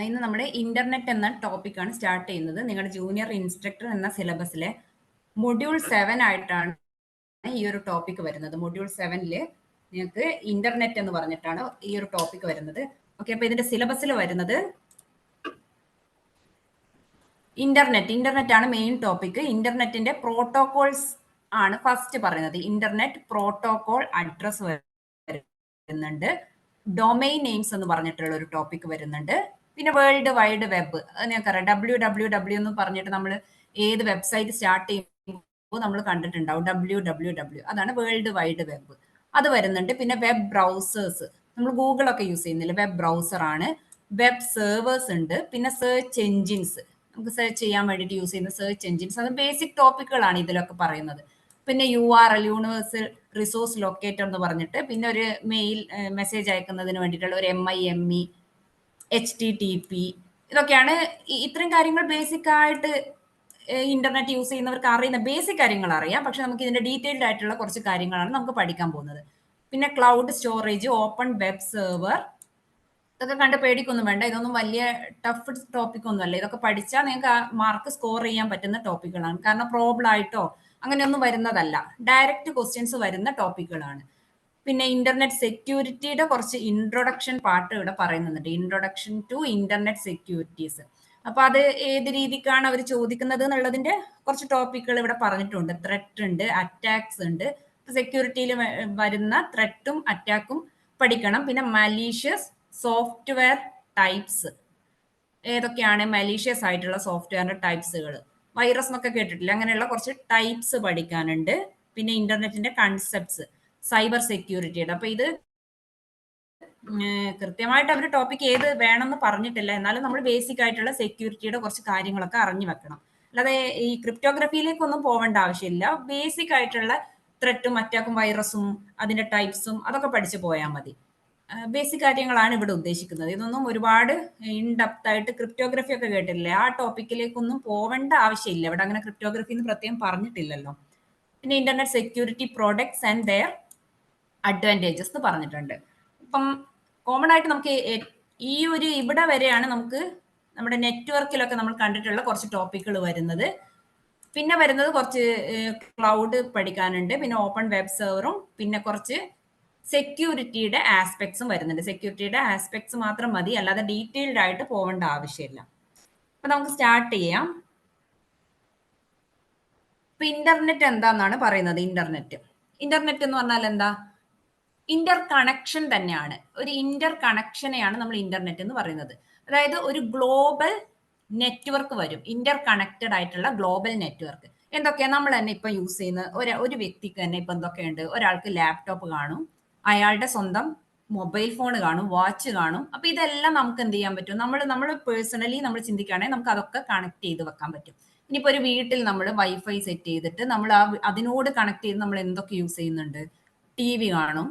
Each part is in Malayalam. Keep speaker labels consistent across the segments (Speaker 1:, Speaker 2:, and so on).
Speaker 1: ഇന്ന് നമ്മുടെ ഇന്റർനെറ്റ് എന്ന ടോപ്പിക്കാണ് സ്റ്റാർട്ട് ചെയ്യുന്നത്. നിങ്ങളുടെ ജൂനിയർ ഇൻസ്ട്രക്ടർ എന്ന സിലബസിലെ മൊഡ്യൂൾ 7 ആയിട്ടാണ് ഈ ഒരു ടോപ്പിക് വരുന്നത്. മൊഡ്യൂൾ 7 നിങ്ങൾക്ക് ഇന്റർനെറ്റ് എന്ന് പറഞ്ഞിട്ടാണ് ഈ ഒരു ടോപ്പിക് വരുന്നത്. ഓക്കെ, അപ്പൊ ഇതിന്റെ സിലബസിൽ വരുന്നത് ഇന്റർനെറ്റ് ആണ് മെയിൻ ടോപ്പിക്. ഇന്റർനെറ്റിന്റെ പ്രോട്ടോകോൾസ് ആണ് ഫസ്റ്റ് പറയുന്നത്. ഇന്റർനെറ്റ് പ്രോട്ടോകോൾ അഡ്രസ് വരുന്നുണ്ട്. ഡൊമൈൻ നെയിംസ് എന്ന് പറഞ്ഞിട്ടുള്ള ഒരു ടോപ്പിക് വരുന്നുണ്ട്. പിന്നെ വേൾഡ് വൈഡ് വെബ്, അത് ഞങ്ങൾക്കറിയാം. WWW എന്ന് പറഞ്ഞിട്ട് നമ്മൾ ഏത് വെബ്സൈറ്റ് സ്റ്റാർട്ട് ചെയ്യുമ്പോൾ നമ്മൾ കണ്ടിട്ടുണ്ടാവും. WWW അതാണ് വേൾഡ് വൈഡ് വെബ്, അത് വരുന്നുണ്ട്. പിന്നെ വെബ് ബ്രൗസേഴ്സ്, നമ്മൾ ഗൂഗിൾ ഒക്കെ യൂസ് ചെയ്യുന്നില്ല, വെബ് ബ്രൗസർ ആണ്. വെബ് സെർവേഴ്സ് ഉണ്ട്. പിന്നെ സെർച്ച് എൻജിൻസ്, നമുക്ക് സെർച്ച് ചെയ്യാൻ വേണ്ടിയിട്ട് യൂസ് ചെയ്യുന്ന സെർച്ച് എൻജിൻസ്, അത് ബേസിക് ടോപ്പിക്കുകളാണ് ഇതിലൊക്കെ പറയുന്നത്. പിന്നെ URL, യൂണിവേഴ്സൽ റിസോഴ്സ് ലൊക്കേറ്റർ എന്ന് പറഞ്ഞിട്ട്, പിന്നെ ഒരു മെയിൽ മെസ്സേജ് അയക്കുന്നതിന് വേണ്ടിയിട്ടുള്ള ഒരു MIME, HTTP, ഇതൊക്കെയാണ്. ഇത്രയും കാര്യങ്ങൾ ബേസിക് ആയിട്ട് ഇന്റർനെറ്റ് യൂസ് ചെയ്യുന്നവർക്ക് അറിയുന്ന ബേസിക് കാര്യങ്ങൾ അറിയാം. പക്ഷെ നമുക്ക് ഇതിന്റെ ഡീറ്റെയിൽഡ് ആയിട്ടുള്ള കുറച്ച് കാര്യങ്ങളാണ് നമുക്ക് പഠിക്കാൻ പോകുന്നത്. പിന്നെ cloud storage, open web server, ഇതൊക്കെ കണ്ട് പേടിക്കൊന്നും വേണ്ട. ഇതൊന്നും വലിയ ടഫ് ടോപ്പിക് ഒന്നും അല്ല. ഇതൊക്കെ പഠിച്ചാൽ നിങ്ങൾക്ക് മാർക്ക് സ്കോർ ചെയ്യാൻ പറ്റുന്ന ടോപ്പിക്കുകളാണ്. കാരണം പ്രോബ്ലം ആയിട്ടോ അങ്ങനെയൊന്നും വരുന്നതല്ല, ഡയറക്റ്റ് ക്വസ്റ്റ്യൻസ് വരുന്ന ടോപ്പിക്കുകളാണ്. പിന്നെ ഇന്റർനെറ്റ് സെക്യൂരിറ്റിയുടെ കുറച്ച് ഇൻട്രൊഡക്ഷൻ പാർട്ട് ഇവിടെ പറയുന്നുണ്ട്. Introduction to internet securities. അപ്പൊ അത് ഏത് രീതിക്കാണ് അവർ ചോദിക്കുന്നത് എന്നുള്ളതിന്റെ കുറച്ച് ടോപ്പിക്കുകൾ ഇവിടെ പറഞ്ഞിട്ടുണ്ട്. ത്രെറ്റ് ഉണ്ട്, അറ്റാക്സ് ഉണ്ട്. സെക്യൂരിറ്റിയിൽ വരുന്ന ത്രെറ്റും അറ്റാക്കും പഠിക്കണം. പിന്നെ മലീഷ്യസ് സോഫ്റ്റ്വെയർ ടൈപ്സ്, ഏതൊക്കെയാണ് മലീഷ്യസ് ആയിട്ടുള്ള സോഫ്റ്റ്വെയറിന്റെ ടൈപ്സുകൾ. വൈറസ് എന്നൊക്കെ കേട്ടിട്ടില്ല, അങ്ങനെയുള്ള കുറച്ച് ടൈപ്സ് പഠിക്കാനുണ്ട്. പിന്നെ ഇന്റർനെറ്റിന്റെ കൺസെപ്റ്റ്സ്, സൈബർ സെക്യൂരിറ്റിയുടെ. അപ്പൊ ഇത് കൃത്യമായിട്ട് അവർ ടോപ്പിക് ഏത് വേണമെന്ന് പറഞ്ഞിട്ടില്ല, എന്നാലും നമ്മൾ ബേസിക് ആയിട്ടുള്ള സെക്യൂരിറ്റിയുടെ കുറച്ച് കാര്യങ്ങളൊക്കെ അറിഞ്ഞു വെക്കണം. അല്ലാതെ ഈ ക്രിപ്റ്റോഗ്രഫിയിലേക്കൊന്നും പോവേണ്ട ആവശ്യമില്ല. ബേസിക് ആയിട്ടുള്ള ത്രെറ്റും അറ്റാക്കും വൈറസും അതിന്റെ ടൈപ്സും അതൊക്കെ പഠിച്ചു പോയാൽ മതി. ബേസിക് കാര്യങ്ങളാണ് ഇവിടെ ഉദ്ദേശിക്കുന്നത്. ഇതൊന്നും ഒരുപാട് ഇൻഡെപ്ത് ആയിട്ട് ക്രിപ്റ്റോഗ്രഫി ഒക്കെ കേട്ടില്ലേ, ആ ടോപ്പിക്കിലേക്കൊന്നും പോവേണ്ട ആവശ്യമില്ല. ഇവിടെ അങ്ങനെ ക്രിപ്റ്റോഗ്രഫി എന്ന് പ്രത്യേകം പറഞ്ഞിട്ടില്ലല്ലോ. പിന്നെ internet security products and their advantages എന്ന് പറഞ്ഞിട്ടുണ്ട്. ഇപ്പം കോമൺ ആയിട്ട് നമുക്ക് ഈ ഒരു ഇവിടെ വരെയാണ് നമുക്ക് നമ്മുടെ നെറ്റ്വർക്കിലൊക്കെ നമ്മൾ കണ്ടിട്ടുള്ള കുറച്ച് ടോപ്പിക്കുകൾ വരുന്നത്. പിന്നെ വരുന്നത് കുറച്ച് ക്ലൗഡ് പഠിക്കാനുണ്ട്, പിന്നെ ഓപ്പൺ വെബ് സെർവറും, പിന്നെ കുറച്ച് സെക്യൂരിറ്റിയുടെ ആസ്പെക്ട്സും വരുന്നുണ്ട്. സെക്യൂരിറ്റിയുടെ ആസ്പെക്ട്സ് മാത്രം മതി, അല്ലാതെ ഡീറ്റെയിൽഡ് ആയിട്ട് പോവേണ്ട ആവശ്യമില്ല. അപ്പൊ നമുക്ക് സ്റ്റാർട്ട് ചെയ്യാം. ഇപ്പൊ ഇന്റർനെറ്റ് എന്താന്നാണ് പറയുന്നത്. ഇന്റർനെറ്റ് എന്ന് പറഞ്ഞാൽ എന്താ? ഇന്റർ കണക്ഷൻ തന്നെയാണ്. ഒരു ഇന്റർ കണക്ഷനെയാണ് നമ്മൾ ഇന്റർനെറ്റ് എന്ന് പറയുന്നത്. അതായത് ഒരു ഗ്ലോബൽ നെറ്റ്വർക്ക് വരും, ഇന്റർ കണക്റ്റഡ് ആയിട്ടുള്ള ഗ്ലോബൽ നെറ്റ്വർക്ക്. എന്തൊക്കെയാ നമ്മൾ തന്നെ ഇപ്പൊ യൂസ് ചെയ്യുന്ന ഒരു വ്യക്തിക്ക് തന്നെ ഇപ്പൊ എന്തൊക്കെയുണ്ട്? ഒരാൾക്ക് ലാപ്ടോപ്പ് കാണും, അയാളുടെ സ്വന്തം മൊബൈൽ ഫോൺ കാണും, വാച്ച് കാണും. അപ്പൊ ഇതെല്ലാം നമുക്ക് എന്ത് ചെയ്യാൻ പറ്റും? നമ്മൾ പേഴ്സണലി നമ്മൾ ചിന്തിക്കുകയാണെങ്കിൽ നമുക്ക് അതൊക്കെ കണക്ട് ചെയ്ത് വെക്കാൻ പറ്റും. ഇനിയിപ്പോ ഒരു വീട്ടിൽ നമ്മൾ വൈഫൈ സെറ്റ് ചെയ്തിട്ട് നമ്മൾ അതിനോട് കണക്ട് ചെയ്ത് നമ്മൾ എന്തൊക്കെ യൂസ് ചെയ്യുന്നുണ്ട്? TV കാണും,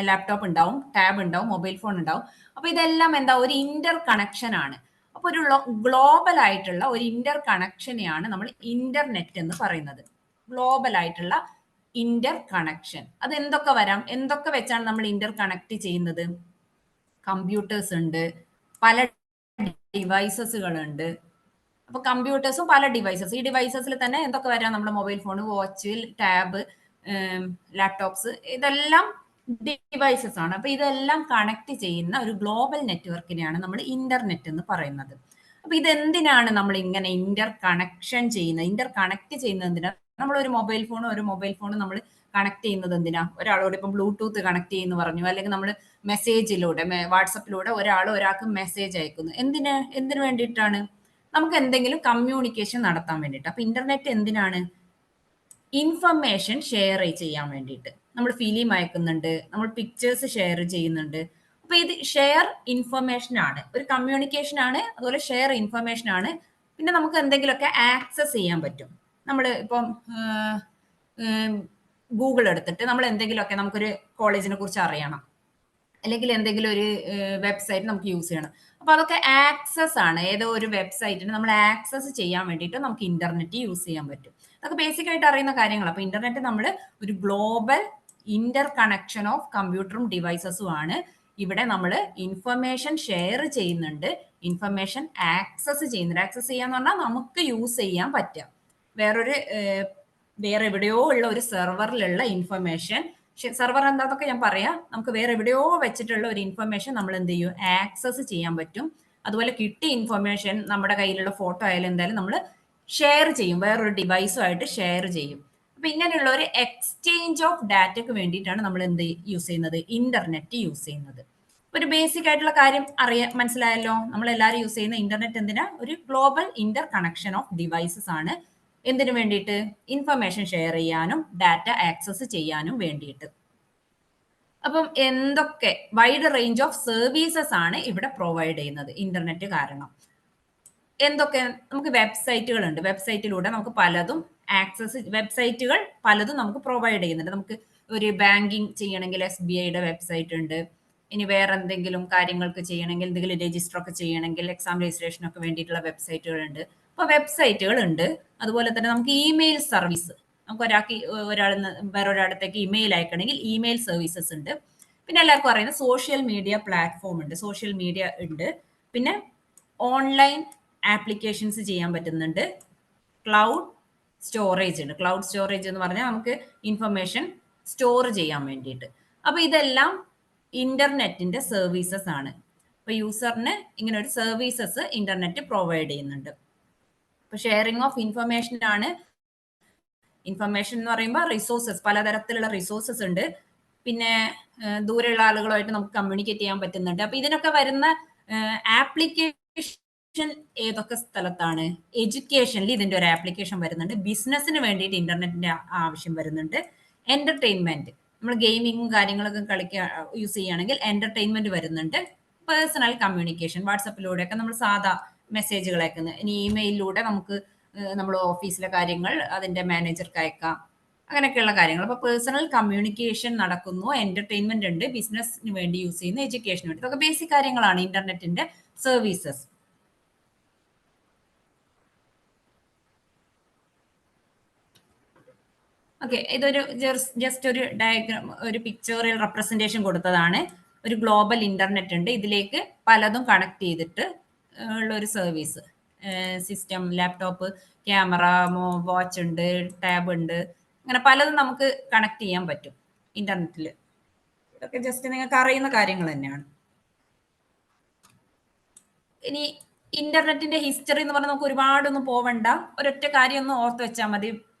Speaker 1: ലാപ്ടോപ്പ് ഉണ്ടാവും, ടാബ് ഉണ്ടാവും, മൊബൈൽ ഫോൺ ഉണ്ടാവും. അപ്പൊ ഇതെല്ലാം എന്താ? ഒരു ഇന്റർ കണക്ഷൻ ആണ്. അപ്പൊ ഒരു ഗ്ലോബൽ ആയിട്ടുള്ള ഒരു ഇന്റർ കണക്ഷനെയാണ് നമ്മൾ ഇന്റർനെറ്റ് എന്ന് പറയുന്നത്. ഗ്ലോബൽ ആയിട്ടുള്ള ഇന്റർ കണക്ഷൻ. അത് എന്തൊക്കെ വരാം? എന്തൊക്കെ വെച്ചാണ് നമ്മൾ ഇന്റർ കണക്ട് ചെയ്യുന്നത്? കമ്പ്യൂട്ടേഴ്സ് ഉണ്ട്, പല ഡിവൈസസുകൾ ഉണ്ട്. അപ്പൊ കമ്പ്യൂട്ടേഴ്സും പല ഡിവൈസസ്, ഈ ഡിവൈസസിൽ തന്നെ എന്തൊക്കെ വരാം? നമ്മുടെ mobile phone, watch, tab, laptops, ഇതെല്ലാം ഡിവൈസസ് ആണ്. അപ്പൊ ഇതെല്ലാം കണക്ട് ചെയ്യുന്ന ഒരു ഗ്ലോബൽ നെറ്റ്വർക്കിനെയാണ് നമ്മൾ ഇന്റർനെറ്റ് എന്ന് പറയുന്നത്. അപ്പൊ ഇതെന്തിനാണ് നമ്മൾ ഇങ്ങനെ ഇന്റർ കണക്ഷൻ ചെയ്യുന്നത്? ഇന്റർ കണക്ട് ചെയ്യുന്നത് എന്തിനാ? നമ്മൾ ഒരു മൊബൈൽ ഫോണും നമ്മൾ കണക്ട് ചെയ്യുന്നത് എന്തിനാ? ഒരാളോട് ഇപ്പം ബ്ലൂടൂത്ത് കണക്ട് ചെയ്യുന്നു പറഞ്ഞു, അല്ലെങ്കിൽ നമ്മൾ മെസ്സേജിലൂടെ, വാട്സപ്പിലൂടെ ഒരാൾക്ക് മെസ്സേജ് അയക്കുന്നു. എന്തിനു വേണ്ടിയിട്ടാണ്? നമുക്ക് എന്തെങ്കിലും കമ്മ്യൂണിക്കേഷൻ നടത്താൻ വേണ്ടിയിട്ട്. അപ്പൊ ഇന്റർനെറ്റ് എന്തിനാണ്? ഇൻഫർമേഷൻ ഷെയർ ചെയ്യാൻ വേണ്ടിയിട്ട്. നമ്മൾ ഫിലിം അയക്കുന്നുണ്ട്, നമ്മൾ പിക്ചേഴ്സ് ഷെയർ ചെയ്യുന്നുണ്ട്. അപ്പൊ ഇത് ഷെയർ ഇൻഫർമേഷൻ ആണ്, ഒരു കമ്മ്യൂണിക്കേഷൻ ആണ്, അതുപോലെ ഷെയർ ഇൻഫർമേഷൻ ആണ്. പിന്നെ നമുക്ക് എന്തെങ്കിലുമൊക്കെ ആക്സസ് ചെയ്യാൻ പറ്റും. നമ്മൾ ഇപ്പം ഗൂഗിൾ എടുത്തിട്ട് നമ്മൾ എന്തെങ്കിലുമൊക്കെ, നമുക്കൊരു കോളേജിനെ കുറിച്ച് അറിയണം, അല്ലെങ്കിൽ എന്തെങ്കിലും ഒരു വെബ്സൈറ്റ് നമുക്ക് യൂസ് ചെയ്യണം. അപ്പൊ അതൊക്കെ ആക്സസ് ആണ്. ഏതോ ഒരു വെബ്സൈറ്റിന് നമ്മൾ ആക്സസ് ചെയ്യാൻ വേണ്ടിയിട്ട് നമുക്ക് ഇന്റർനെറ്റ് യൂസ് ചെയ്യാൻ പറ്റും. അതൊക്കെ ബേസിക് ആയിട്ട് അറിയുന്ന കാര്യങ്ങൾ. അപ്പൊ ഇന്റർനെറ്റ് നമ്മൾ ഒരു ഗ്ലോബൽ ഇന്റർ കണക്ഷൻ ഓഫ് കമ്പ്യൂട്ടറും ഡിവൈസസും ആണ്. ഇവിടെ നമ്മൾ ഇൻഫർമേഷൻ ഷെയർ ചെയ്യുന്നുണ്ട്, ഇൻഫർമേഷൻ ആക്സസ് ചെയ്യുന്നുണ്ട്. ആക്സസ് ചെയ്യാന്ന് പറഞ്ഞാൽ നമുക്ക് യൂസ് ചെയ്യാൻ പറ്റാം. വേറെ എവിടെയോ ഉള്ള ഒരു സെർവറിലുള്ള ഇൻഫർമേഷൻ, സെർവർ എന്താന്നൊക്കെ ഞാൻ പറയാം, നമുക്ക് വേറെ എവിടെയോ വെച്ചിട്ടുള്ള ഒരു ഇൻഫർമേഷൻ നമ്മൾ എന്ത് ചെയ്യും, ആക്സസ് ചെയ്യാൻ പറ്റും. അതുപോലെ കിട്ടിയ ഇൻഫർമേഷൻ നമ്മുടെ കയ്യിലുള്ള ഫോട്ടോ ആയാലും എന്തായാലും നമ്മൾ ഷെയർ ചെയ്യും, വേറൊരു ഡിവൈസുമായിട്ട് ഷെയർ ചെയ്യും. അപ്പൊ ഇങ്ങനെയുള്ള ഒരു എക്സ്ചേഞ്ച് ഓഫ് ഡാറ്റയ്ക്ക് വേണ്ടിയിട്ടാണ് നമ്മൾ എന്ത് യൂസ് ചെയ്യുന്നത്, ഇന്റർനെറ്റ് യൂസ് ചെയ്യുന്നത്. ഒരു ബേസിക് ആയിട്ടുള്ള കാര്യം മനസ്സിലായല്ലോ. നമ്മൾ എല്ലാവരും യൂസ് ചെയ്യുന്ന ഇന്റർനെറ്റ് എന്തിനാ, ഒരു global Inter connection of devices ആണ്. എന്തിനു വേണ്ടിയിട്ട്, ഇൻഫർമേഷൻ ഷെയർ ചെയ്യാനും ഡാറ്റ ആക്സസ് ചെയ്യാനും വേണ്ടിയിട്ട്. അപ്പം എന്തൊക്കെ വൈഡ് റേഞ്ച് ഓഫ് സർവീസസ് ആണ് ഇവിടെ പ്രൊവൈഡ് ചെയ്യുന്നത് ഇന്റർനെറ്റ് കാരണം. എന്തൊക്കെ, നമുക്ക് വെബ്സൈറ്റുകൾ ഉണ്ട്, വെബ്സൈറ്റിലൂടെ നമുക്ക് പലതും വെബ്സൈറ്റുകൾ പലതും നമുക്ക് പ്രൊവൈഡ് ചെയ്യുന്നുണ്ട്. നമുക്ക് ഒരു ബാങ്കിങ് ചെയ്യണമെങ്കിൽ SBIയുടെ വെബ്സൈറ്റ് ഉണ്ട്. ഇനി വേറെ എന്തെങ്കിലും കാര്യങ്ങൾക്ക് ചെയ്യണമെങ്കിൽ, എന്തെങ്കിലും രജിസ്റ്റർ ഒക്കെ ചെയ്യണമെങ്കിൽ, എക്സാം രജിസ്ട്രേഷൻ ഒക്കെ വേണ്ടിയിട്ടുള്ള വെബ്സൈറ്റുകൾ ഉണ്ട്. അപ്പോൾ വെബ്സൈറ്റുകൾ ഉണ്ട്. അതുപോലെ തന്നെ നമുക്ക് ഇമെയിൽ സർവീസ്, നമുക്ക് ഒരാളിൽ നിന്ന് വേറൊരാടത്തേക്ക് ഇമെയിൽ അയക്കണമെങ്കിൽ ഇമെയിൽ സർവീസസ് ഉണ്ട്. പിന്നെ എല്ലാവർക്കും അറിയുന്ന സോഷ്യൽ മീഡിയ പ്ലാറ്റ്ഫോം ഉണ്ട്, സോഷ്യൽ മീഡിയ ഉണ്ട്. പിന്നെ ഓൺലൈൻ ആപ്ലിക്കേഷൻസ് ചെയ്യാൻ പറ്റുന്നുണ്ട്. ക്ലൗഡ് സ്റ്റോറേജ് ഉണ്ട്. ക്ലൗഡ് സ്റ്റോറേജ് എന്ന് പറഞ്ഞാൽ നമുക്ക് ഇൻഫർമേഷൻ സ്റ്റോർ ചെയ്യാൻ വേണ്ടിയിട്ട്. അപ്പൊ ഇതെല്ലാം ഇന്റർനെറ്റിന്റെ സർവീസസ് ആണ്. അപ്പൊ യൂസറിന് ഇങ്ങനെ ഒരു സർവീസസ് ഇന്റർനെറ്റ് പ്രൊവൈഡ് ചെയ്യുന്നുണ്ട്. അപ്പൊ ഷെയറിംഗ് ഓഫ് ഇൻഫർമേഷൻ ആണ്. ഇൻഫർമേഷൻ എന്ന് പറയുമ്പോൾ റിസോഴ്സസ്, പലതരത്തിലുള്ള റിസോഴ്സസ് ഉണ്ട്. പിന്നെ ദൂരെയുള്ള ആളുകളുമായിട്ട് നമുക്ക് കമ്മ്യൂണിക്കേറ്റ് ചെയ്യാൻ പറ്റുന്നുണ്ട്. അപ്പൊ ഇതിനൊക്കെ വരുന്ന ആപ്ലിക്കേഷൻ ഏതൊക്കെ സ്ഥലത്താണ്, എഡ്യൂക്കേഷനിൽ ഇതിന്റെ ഒരു ആപ്ലിക്കേഷൻ വരുന്നുണ്ട്. ബിസിനസ്സിന് വേണ്ടിയിട്ട് ഇന്റർനെറ്റിന്റെ ആവശ്യം വരുന്നുണ്ട്. എന്റർടൈൻമെന്റ്, നമ്മൾ ഗെയിമിങ്ങും കാര്യങ്ങളൊക്കെ യൂസ് ചെയ്യുകയാണെങ്കിൽ എന്റർടൈൻമെന്റ് വരുന്നുണ്ട്. പേഴ്സണൽ കമ്മ്യൂണിക്കേഷൻ, വാട്സപ്പിലൂടെയൊക്കെ നമ്മൾ സാധാ മെസ്സേജുകൾ അയക്കുന്നത്. ഇനി ഇമെയിലിലൂടെ നമുക്ക് നമ്മൾ ഓഫീസിലെ കാര്യങ്ങൾ അതിന്റെ മാനേജർക്ക് അയക്കാം, അങ്ങനെയൊക്കെയുള്ള കാര്യങ്ങൾ. അപ്പൊ പേഴ്സണൽ കമ്മ്യൂണിക്കേഷൻ നടക്കുന്നു, എന്റർടൈൻമെന്റ് ഉണ്ട്, ബിസിനസ്സിന് വേണ്ടി യൂസ് ചെയ്യുന്നു, എഡ്യൂക്കേഷന് വേണ്ടി. ഇതൊക്കെ ബേസിക് കാര്യങ്ങളാണ് ഇന്റർനെറ്റിന്റെ സർവീസസ്. ഓക്കെ, ഇതൊരു ജസ്റ്റ് ഒരു ഡയഗ്രാം, ഒരു പിക്ചറിൽ റെപ്രസെന്റേഷൻ കൊടുത്തതാണ്. ഒരു ഗ്ലോബൽ ഇന്റർനെറ്റ് ഉണ്ട്, ഇതിലേക്ക് പലതും കണക്ട് ചെയ്തിട്ട് ഉള്ള ഒരു service. System, laptop, camera, watch ഉണ്ട്, ടാബ് ഉണ്ട്, അങ്ങനെ പലതും നമുക്ക് കണക്ട് ചെയ്യാൻ പറ്റും ഇന്റർനെറ്റിൽ. ഇതൊക്കെ ജസ്റ്റ് നിങ്ങൾക്ക് അറിയുന്ന കാര്യങ്ങൾ തന്നെയാണ്. ഇനി ഇന്റർനെറ്റിന്റെ ഹിസ്റ്ററി എന്ന് പറഞ്ഞാൽ നമുക്ക് ഒരുപാടൊന്നും പോവണ്ട, ഒരൊറ്റ കാര്യം ഒന്ന് ഓർത്ത് വെച്ചാൽ മതി.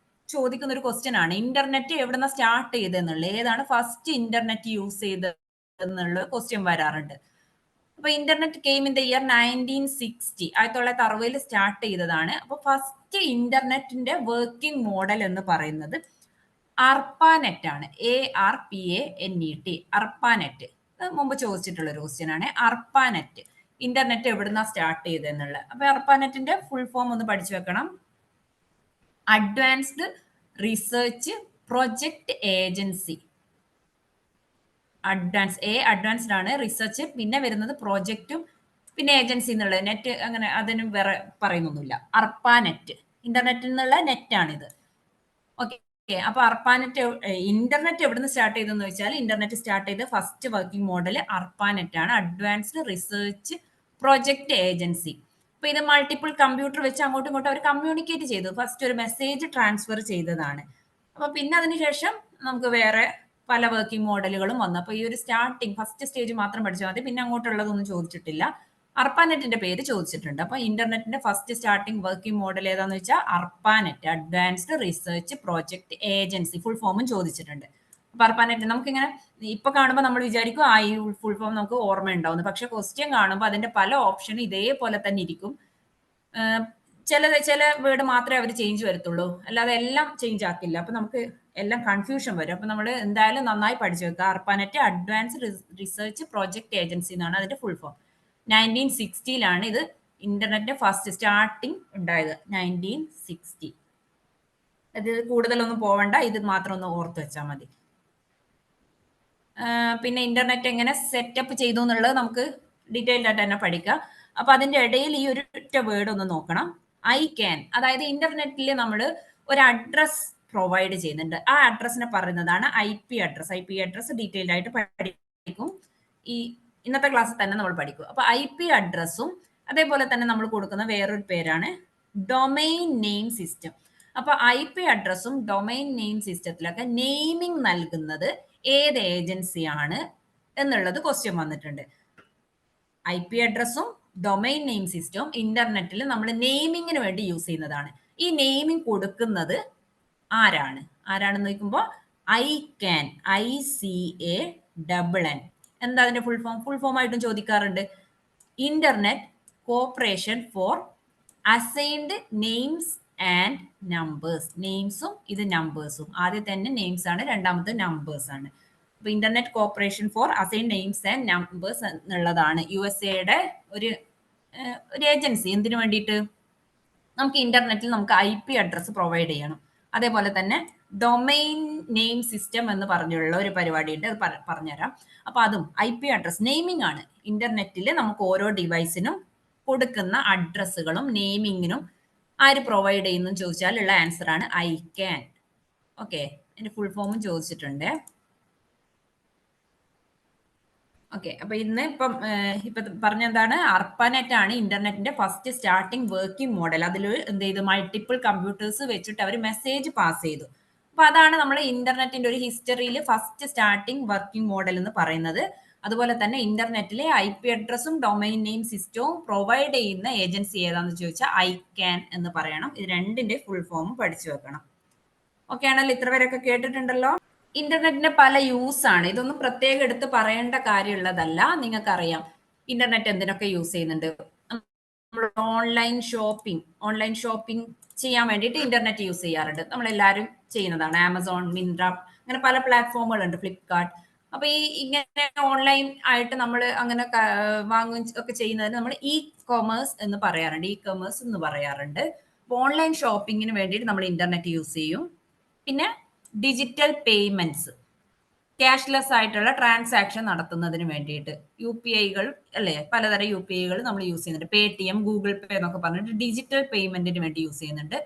Speaker 1: ചോദിക്കുന്ന ഒരു ക്വസ്റ്റ്യൻ ആണ്, ഇന്റർനെറ്റ് എവിടുന്ന സ്റ്റാർട്ട് ചെയ്തെന്നുള്ളത്, ഏതാണ് ഫസ്റ്റ് ഇന്റർനെറ്റ് യൂസ് ചെയ്തത് എന്നുള്ള ക്വസ്റ്റ്യൻ വരാറുണ്ട്. അപ്പൊ internet came in the year 1960, 1960 start ചെയ്തതാണ്. അപ്പൊ ഫസ്റ്റ് ഇന്റർനെറ്റിന്റെ വർക്കിംഗ് മോഡൽ എന്ന് പറയുന്നത് അർപ്പാനെറ്റ് ആണ്. ARPANET, അർപ്പാനെറ്റ്. മുമ്പ് ചോദിച്ചിട്ടുള്ള ഒരു ക്വസ്റ്റ്യൻ ആണ്, അർപ്പാനെറ്റ്. ഇന്റർനെറ്റ് എവിടുന്ന സ്റ്റാർട്ട് ചെയ്തെന്നുള്ളത്. അപ്പൊ അർപ്പാനെറ്റിന്റെ ഫുൾ ഫോം ഒന്ന് പഠിച്ചു വെക്കണം. Advanced research project agency. Advanced ആണ്, റിസർച്ച്, പിന്നെ വരുന്നത് പ്രോജക്റ്റും, പിന്നെ ഏജൻസി എന്നുള്ളത്. നെറ്റ് അങ്ങനെ അതിനും വേറെ പറയുന്നൊന്നുമില്ല. അർപ്പാനെറ്റ് ഇന്റർനെറ്റിൽ നിന്നുള്ള നെറ്റാണിത്. ഓക്കെ, അപ്പൊ അർപ്പാനെറ്റ് ഇന്റർനെറ്റ് എവിടുന്ന് സ്റ്റാർട്ട് ചെയ്തെന്ന് വെച്ചാൽ, ഇന്റർനെറ്റ് സ്റ്റാർട്ട് ചെയ്ത ഫസ്റ്റ് വർക്കിംഗ് മോഡൽ അർപ്പാനെറ്റ് ആണ്, അഡ്വാൻസ്ഡ് റിസർച്ച് പ്രൊജക്ട് ഏജൻസി. അപ്പൊ ഇത് മൾട്ടിപ്പിൾ കമ്പ്യൂട്ടർ വെച്ച് അങ്ങോട്ടും ഇങ്ങോട്ടും അവർ കമ്മ്യൂണിക്കേറ്റ് ചെയ്തു. ഫസ്റ്റ് ഒരു മെസ്സേജ് ട്രാൻസ്ഫർ ചെയ്തതാണ്. അപ്പൊ പിന്നെ അതിനുശേഷം നമുക്ക് വേറെ പല വർക്കിംഗ് മോഡലുകളും വന്നു. അപ്പൊ ഈ ഒരു സ്റ്റാർട്ടിങ് ഫസ്റ്റ് സ്റ്റേജ് മാത്രം പഠിച്ചാൽ മതി, പിന്നെ അങ്ങോട്ടുള്ളതൊന്നും ചോദിച്ചിട്ടില്ല. അർപ്പാനെറ്റിന്റെ പേര് ചോദിച്ചിട്ടുണ്ട്. അപ്പൊ ഇന്റർനെറ്റിന്റെ ഫസ്റ്റ് സ്റ്റാർട്ടിംഗ് വർക്കിംഗ് മോഡൽ ഏതാന്ന് വെച്ചാൽ അർപ്പാനെറ്റ്, advanced research project agency. Full ഫോമും ചോദിച്ചിട്ടുണ്ട്. അപ്പൊ അർപ്പാനെറ്റ് നമുക്കിങ്ങനെ ഇപ്പൊ കാണുമ്പോൾ നമ്മൾ വിചാരിക്കും ഈ ഫുൾ ഫോം നമുക്ക് ഓർമ്മ ഉണ്ടാവുന്നു, പക്ഷെ ക്വസ്റ്റ്യൻ കാണുമ്പോൾ അതിന്റെ പല ഓപ്ഷനും ഇതേപോലെ തന്നെ ഇരിക്കും. ചില വേർഡ് മാത്രമേ അവർ ചേഞ്ച് വരത്തുള്ളൂ, അല്ലാതെ എല്ലാം ചേഞ്ച് ആക്കില്ല. അപ്പൊ നമുക്ക് എല്ലാം കൺഫ്യൂഷൻ വരും. അപ്പൊ നമ്മൾ എന്തായാലും നന്നായി പഠിച്ചു വെക്കുക. അർപ്പാനെറ്റ് അഡ്വാൻസ്ഡ് റിസർച്ച് പ്രോജക്ട് ഏജൻസി എന്നാണ് അതിന്റെ ഫുൾ ഫോം. 1960 ഇത് ഇന്റർനെറ്റ് ഫസ്റ്റ് സ്റ്റാർട്ടിങ് ഉണ്ടായത്, 1960. അത് കൂടുതലൊന്നും പോവണ്ട, ഇത് മാത്രം ഒന്ന് ഓർത്ത് വെച്ചാൽ മതി. പിന്നെ ഇന്റർനെറ്റ് എങ്ങനെ സെറ്റപ്പ് ചെയ്തു എന്നുള്ളത് നമുക്ക് ഡീറ്റെയിൽഡ് ആയിട്ട് തന്നെ പഠിക്കാം. അപ്പൊ അതിന്റെ ഇടയിൽ ഈ ഒരു ഒറ്റ വേർഡ് ഒന്ന് നോക്കണം, ഐ ക്യാൻ. അതായത് ഇന്റർനെറ്റിൽ നമ്മൾ ഒരു അഡ്രസ് പ്രൊവൈഡ് ചെയ്യുന്നുണ്ട്, ആ അഡ്രസ്സിനെ പറയുന്നതാണ് IP address. IP address detailed ആയിട്ട് പഠിക്കും. ഈ ഇന്നത്തെ ക്ലാസ്സിൽ തന്നെ നമ്മൾ പഠിക്കും. അപ്പൊ IP അഡ്രസ്സും അതേപോലെ തന്നെ നമ്മൾ കൊടുക്കുന്ന വേറൊരു പേരാണ് ഡൊമൈൻ നെയിം സിസ്റ്റം. അപ്പൊ IP അഡ്രസ്സും ഡൊമൈൻ നെയിം സിസ്റ്റത്തിലൊക്കെ നെയിമിംഗ് നൽകുന്നത് ഏത് ഏജൻസിയാണ് എന്നുള്ളത് ക്വസ്റ്റ്യൻ വന്നിട്ടുണ്ട്. IP അഡ്രസ്സും ഡൊമൈൻ നെയിം സിസ്റ്റവും ഇന്റർനെറ്റിൽ നമ്മൾ നെയിമിങ്ങിന് വേണ്ടി യൂസ് ചെയ്യുന്നതാണ്. ഈ നെയിമിംഗ് കൊടുക്കുന്നത് ആരാണെന്ന് നോക്കുമ്പോൾ ICANN, ICANN. എന്താ അതിന്റെ ഫുൾ ഫോം ആയിട്ടും ചോദിക്കാറുണ്ട്. Internet corporation for assigned names and numbers. നെയിംസും ഇത് നമ്പേഴ്സും. ആദ്യം തന്നെ നെയിംസ് ആണ്, രണ്ടാമത്തെ നമ്പേഴ്സ് ആണ്. അപ്പൊ internet corporation four assign names and numbers എന്നുള്ളതാണ് USA ഒരു ഏജൻസി. എന്തിനു വേണ്ടിയിട്ട്? നമുക്ക് ഇന്റർനെറ്റിൽ നമുക്ക് IP അഡ്രസ്സ് പ്രൊവൈഡ് ചെയ്യണം. അതേപോലെ തന്നെ ഡൊമൈൻ നെയിം സിസ്റ്റം എന്ന് പറഞ്ഞുള്ള ഒരു പരിപാടിയുണ്ട്, അത് പറഞ്ഞുതരാം. അപ്പൊ അതും IP അഡ്രസ് നെയിമിംഗ് ആണ്. ഇന്റർനെറ്റിൽ നമുക്ക് ഓരോ ഡിവൈസിനും കൊടുക്കുന്ന അഡ്രസ്സുകളും നെയിമിങ്ങിനും ആര് പ്രൊവൈഡ് ചെയ്യുന്നു ചോദിച്ചാൽ ഉള്ള ആൻസർ ആണ് ICANN. ഓക്കെ, അതിന്റെ ഫുൾ ഫോമും ചോദിച്ചിട്ടുണ്ട്. ഓക്കെ, അപ്പൊ ഇന്ന് ഇപ്പൊ പറഞ്ഞെന്താണ്, ARPANET ആണ് ഇന്റർനെറ്റിന്റെ ഫസ്റ്റ് സ്റ്റാർട്ടിംഗ് വർക്കിംഗ് മോഡൽ. അതിൽ എന്ത് ചെയ്തു, മൾട്ടിപ്പിൾ കമ്പ്യൂട്ടേഴ്സ് വെച്ചിട്ട് അവർ മെസ്സേജ് പാസ് ചെയ്തു. അപ്പൊ അതാണ് നമ്മൾ ഇന്റർനെറ്റിന്റെ ഒരു ഹിസ്റ്ററിയിൽ ഫസ്റ്റ് സ്റ്റാർട്ടിംഗ് വർക്കിംഗ് മോഡൽ എന്ന് പറയുന്നത്. അതുപോലെ തന്നെ ഇന്റർനെറ്റിലെ IP അഡ്രസ്സും ഡൊമൈൻ നെയിം സിസ്റ്റവും പ്രൊവൈഡ് ചെയ്യുന്ന ഏജൻസി ഏതാണെന്ന് ചോദിച്ചാൽ ICANN എന്ന് പറയണം. ഇത് രണ്ടിന്റെ ഫുൾ ഫോമും പഠിച്ചു വെക്കണം. ഓക്കെ ആണല്ലോ? ഇത്ര പേരൊക്കെ കേട്ടിട്ടുണ്ടല്ലോ. ഇന്റർനെറ്റിന്റെ പല യൂസ് ആണ്. ഇതൊന്നും പ്രത്യേകം എടുത്ത് പറയേണ്ട കാര്യമുള്ളതല്ല, നിങ്ങൾക്കറിയാം ഇന്റർനെറ്റ് എന്തിനൊക്കെ യൂസ് ചെയ്യുന്നുണ്ട്. ഓൺലൈൻ ഷോപ്പിംഗ് ചെയ്യാൻ വേണ്ടിയിട്ട് ഇന്റർനെറ്റ് യൂസ് ചെയ്യാറുണ്ട്. നമ്മളെല്ലാവരും ചെയ്യുന്നതാണ്. ആമസോൺ, മിന്ത്ര, അങ്ങനെ പല പ്ലാറ്റ്ഫോമുകളുണ്ട്, ഫ്ലിപ്കാർട്ട്. അപ്പൊ ഇങ്ങനെ ഓൺലൈൻ ആയിട്ട് നമ്മൾ അങ്ങനെ വാങ്ങുകയും ഒക്കെ ചെയ്യുന്നതിന് നമ്മൾ കൊമേഴ്സ് എന്ന് പറയാറുണ്ട്. അപ്പൊ ഓൺലൈൻ ഷോപ്പിങ്ങിന് വേണ്ടിയിട്ട് നമ്മൾ ഇന്റർനെറ്റ് യൂസ് ചെയ്യും. പിന്നെ ഡിജിറ്റൽ പേയ്മെന്റ്സ്, ക്യാഷ്ലെസ് ആയിട്ടുള്ള ട്രാൻസാക്ഷൻ നടത്തുന്നതിന് വേണ്ടിയിട്ട് UPIകൾ അല്ലേ, പലതരം UPIകൾ നമ്മൾ യൂസ് ചെയ്യുന്നുണ്ട്. പേടിഎം, ഗൂഗിൾ പേ എന്നൊക്കെ പറഞ്ഞിട്ട് ഡിജിറ്റൽ പേയ്മെന്റിന് വേണ്ടി യൂസ് ചെയ്യുന്നുണ്ട്.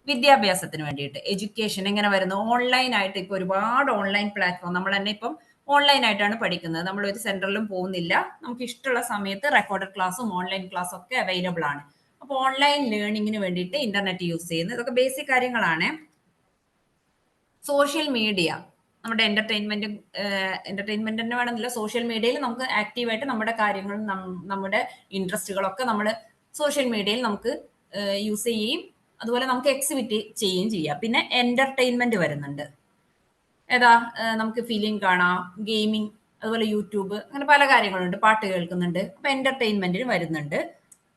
Speaker 1: വിദ്യാഭ്യാസത്തിന് വേണ്ടിയിട്ട്, എഡ്യൂക്കേഷൻ എങ്ങനെ വരുന്നു, ഓൺലൈൻ ആയിട്ട് ഇപ്പൊ ഒരുപാട് ഓൺലൈൻ പ്ലാറ്റ്ഫോം. നമ്മൾ തന്നെ ഇപ്പം ഓൺലൈൻ ആയിട്ടാണ് പഠിക്കുന്നത്. നമ്മൾ ഒരു സെന്ററിലും പോകുന്നില്ല. നമുക്ക് ഇഷ്ടമുള്ള സമയത്ത് റെക്കോർഡഡ് ക്ലാസ്സും ഓൺലൈൻ ക്ലാസ്സും ഒക്കെ അവൈലബിൾ ആണ്. അപ്പോൾ ഓൺലൈൻ ലേണിങ്ങിന് വേണ്ടിയിട്ട് ഇന്റർനെറ്റ് യൂസ് ചെയ്യുന്നത് ഇതൊക്കെ ബേസിക് കാര്യങ്ങളാണ്. സോഷ്യൽ മീഡിയ, നമ്മുടെ എന്റർടൈൻമെന്റ് തന്നെ വേണമെന്നില്ല, സോഷ്യൽ മീഡിയയിൽ നമുക്ക് ആക്റ്റീവായിട്ട് നമ്മുടെ കാര്യങ്ങളും നമ്മുടെ ഇൻട്രസ്റ്റുകളൊക്കെ നമ്മൾ സോഷ്യൽ മീഡിയയിൽ നമുക്ക് യൂസ് ചെയ്യുകയും അതുപോലെ നമുക്ക് എക്സിബിറ്റ് ചെയ്യുകയും ചെയ്യാം. പിന്നെ എന്റർടൈൻമെന്റ് വരുന്നുണ്ട്. ഏതാ, നമുക്ക് ഫിലിം കാണാം, ഗെയിമിംഗ്, അതുപോലെ യൂട്യൂബ്, അങ്ങനെ പല കാര്യങ്ങളുണ്ട്. പാട്ട് കേൾക്കുന്നുണ്ട്. അപ്പൊ എന്റർടൈൻമെന്റിന് വരുന്നുണ്ട്.